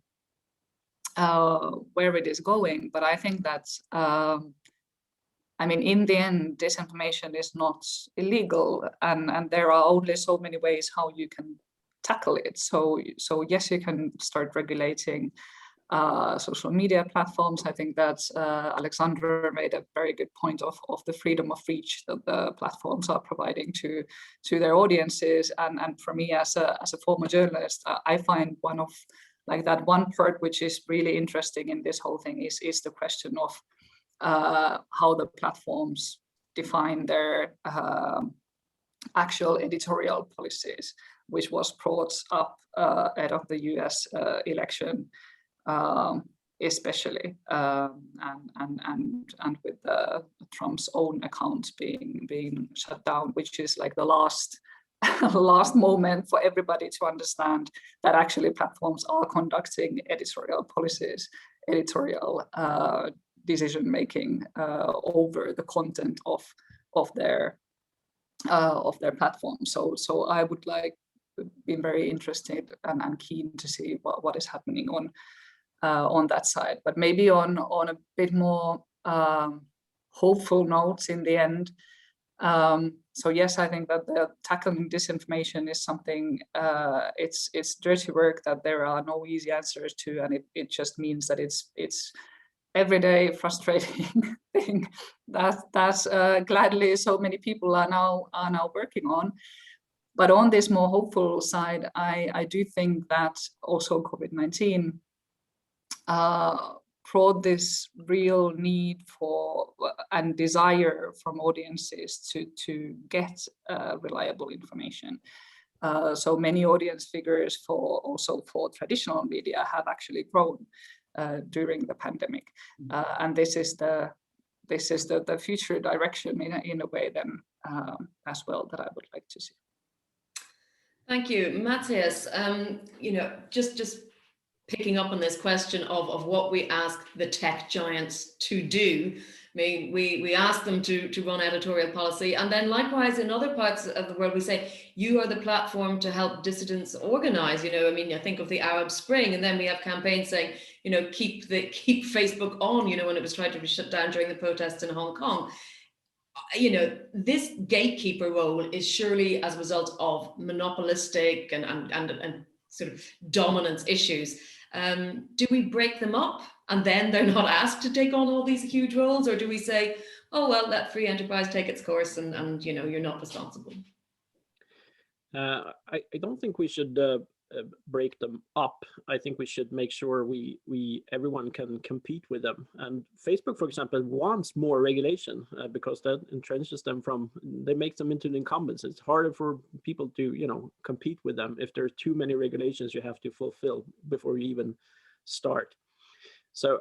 where it is going. But I think that, I mean, in the end, disinformation is not illegal, and there are only so many ways how you can tackle it. So yes, you can start regulating social media platforms. I think that Alexandra made a very good point of the freedom of reach that the platforms are providing to their audiences. And for me, as a former journalist, I find one of that one part which is really interesting in this whole thing is the question of how the platforms define their actual editorial policies, which was brought up ahead of the US election. Especially and with Trump's own account being shut down, which is like the last moment for everybody to understand that actually platforms are conducting editorial policies, editorial decision making over the content of their platform. So I would be very interested and keen to see what is happening on that side, but maybe on a bit more hopeful notes in the end. So yes, I think that the tackling disinformation is something, it's dirty work that there are no easy answers to, and it just means that it's everyday frustrating thing that gladly so many people are now working on. But on this more hopeful side, I do think that also COVID-19 brought this real need for and desire from audiences to get reliable information. So many audience figures for traditional media have actually grown during the pandemic, and this is the future direction in a way then as well that I would like to see. Thank you, Matthias. Just picking up on this question of what we ask the tech giants to do, I mean, we ask them to run editorial policy, and then likewise in other parts of the world we say you are the platform to help dissidents organize. I mean, I think of the Arab Spring, and then we have campaigns saying, keep Facebook on. When it was trying to be shut down during the protests in Hong Kong. This gatekeeper role is surely as a result of monopolistic and sort of dominance issues. Do we break them up and then they're not asked to take on all these huge roles, or do we say, oh well, let free enterprise take its course and you're not responsible? I don't think we should break them up. I think we should make sure everyone can compete with them. And Facebook, for example, wants more regulation because that entrenches them they make them into the incumbents. It's harder for people to, compete with them if there are too many regulations you have to fulfill before you even start. So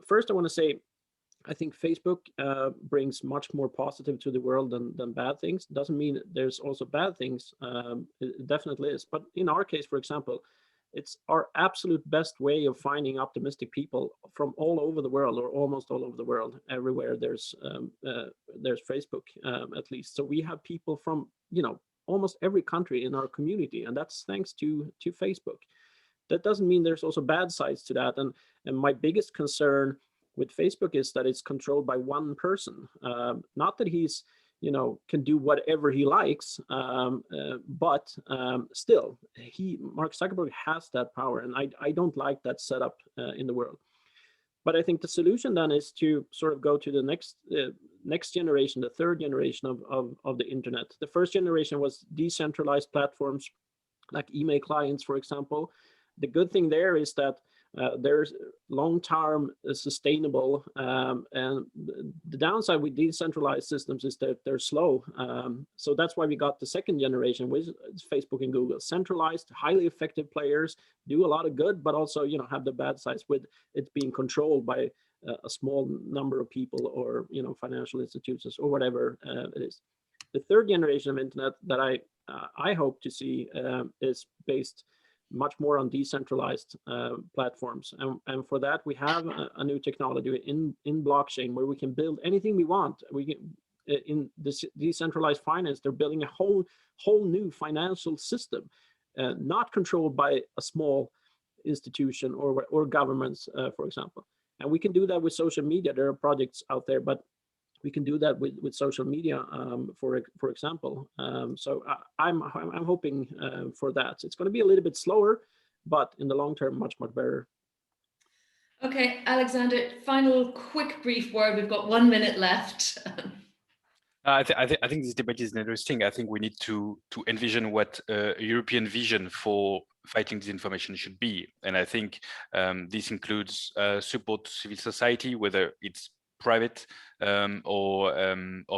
first I want to say, I think Facebook brings much more positive to the world than bad things. Doesn't mean there's also bad things. It definitely is. But in our case, for example, it's our absolute best way of finding optimistic people from all over the world, or almost all over the world. Everywhere there's Facebook, at least. So we have people from almost every country in our community, and that's thanks to Facebook. That doesn't mean there's also bad sides to that. And my biggest concern with Facebook is that it's controlled by one person. Not that he's, can do whatever he likes, but still, Mark Zuckerberg has that power, and I don't like that setup in the world. But I think the solution then is to sort of go to the next generation, the third generation of the internet. The first generation was decentralized platforms like email clients, for example. The good thing there is that there's long-term sustainable, and the downside with decentralized systems is that they're slow. So that's why we got the second generation with Facebook and Google. Centralized, highly effective players, do a lot of good, but also have the bad sides with it being controlled by a small number of people, or financial institutions, or whatever it is. The third generation of internet that I hope to see is based much more on decentralized platforms, and for that we have a new technology in blockchain where we can build anything we want. We can, in this decentralized finance, they're building a whole new financial system, not controlled by a small institution or governments, for example. And we can do that with social media. There are projects out there, but we can do that with social media, for example. So I'm hoping for that. It's going to be a little bit slower, but in the long term, much better. Okay, Alexander, final quick brief word. We've got 1 minute left. I think this debate is interesting. I think we need to envision what a European vision for fighting disinformation should be, and I think this includes support to civil society, whether it's private or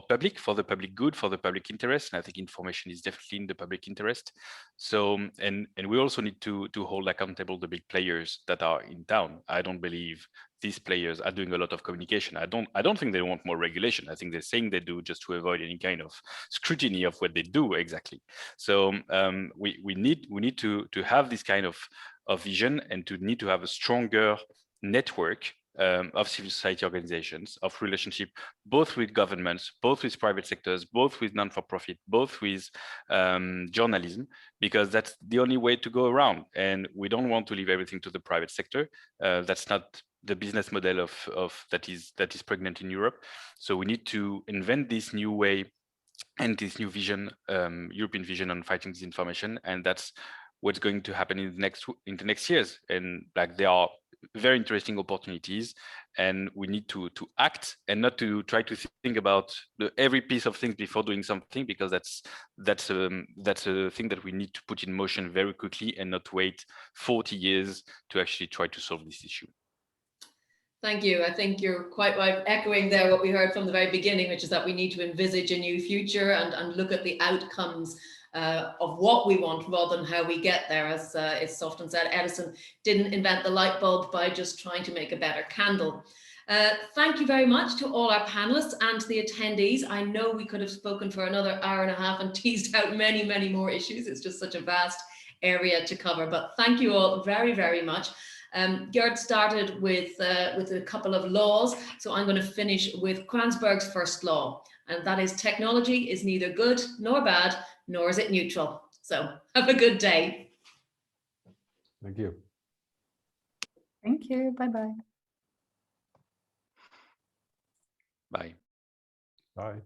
public, for the public good, for the public interest. And I think information is definitely in the public interest. So, and we also need to hold accountable the big players that are in town. I don't believe these players are doing a lot of communication. I don't think they want more regulation. I think they're saying they do just to avoid any kind of scrutiny of what they do exactly. So we need to have this kind of vision, and to need to have a stronger network of civil society organizations, of relationship, both with governments, both with private sectors, both with non-for-profit, both with journalism, because that's the only way to go around. And we don't want to leave everything to the private sector. That's not the business model of that is pregnant in Europe. So we need to invent this new way and this new vision, European vision on fighting disinformation, and that's what's going to happen in the next years. And like, there are very interesting opportunities, and we need to act, and not to try to think about every piece of things before doing something, because that's a thing that we need to put in motion very quickly, and not wait 40 years to actually try to solve this issue. Thank you. I think you're quite right, echoing there what we heard from the very beginning, which is that we need to envisage a new future and look at the outcomes of what we want rather than how we get there. As it's often said, Edison didn't invent the light bulb by just trying to make a better candle. Thank you very much to all our panelists and to the attendees. I know we could have spoken for another hour and a half and teased out many, many more issues. It's just such a vast area to cover, but thank you all very, very much. Gerd started with a couple of laws, so I'm going to finish with Kranzberg's first law, and that is technology is neither good nor bad, nor is it neutral. So have a good day. Thank you. Thank you. Bye-bye. Bye. Bye.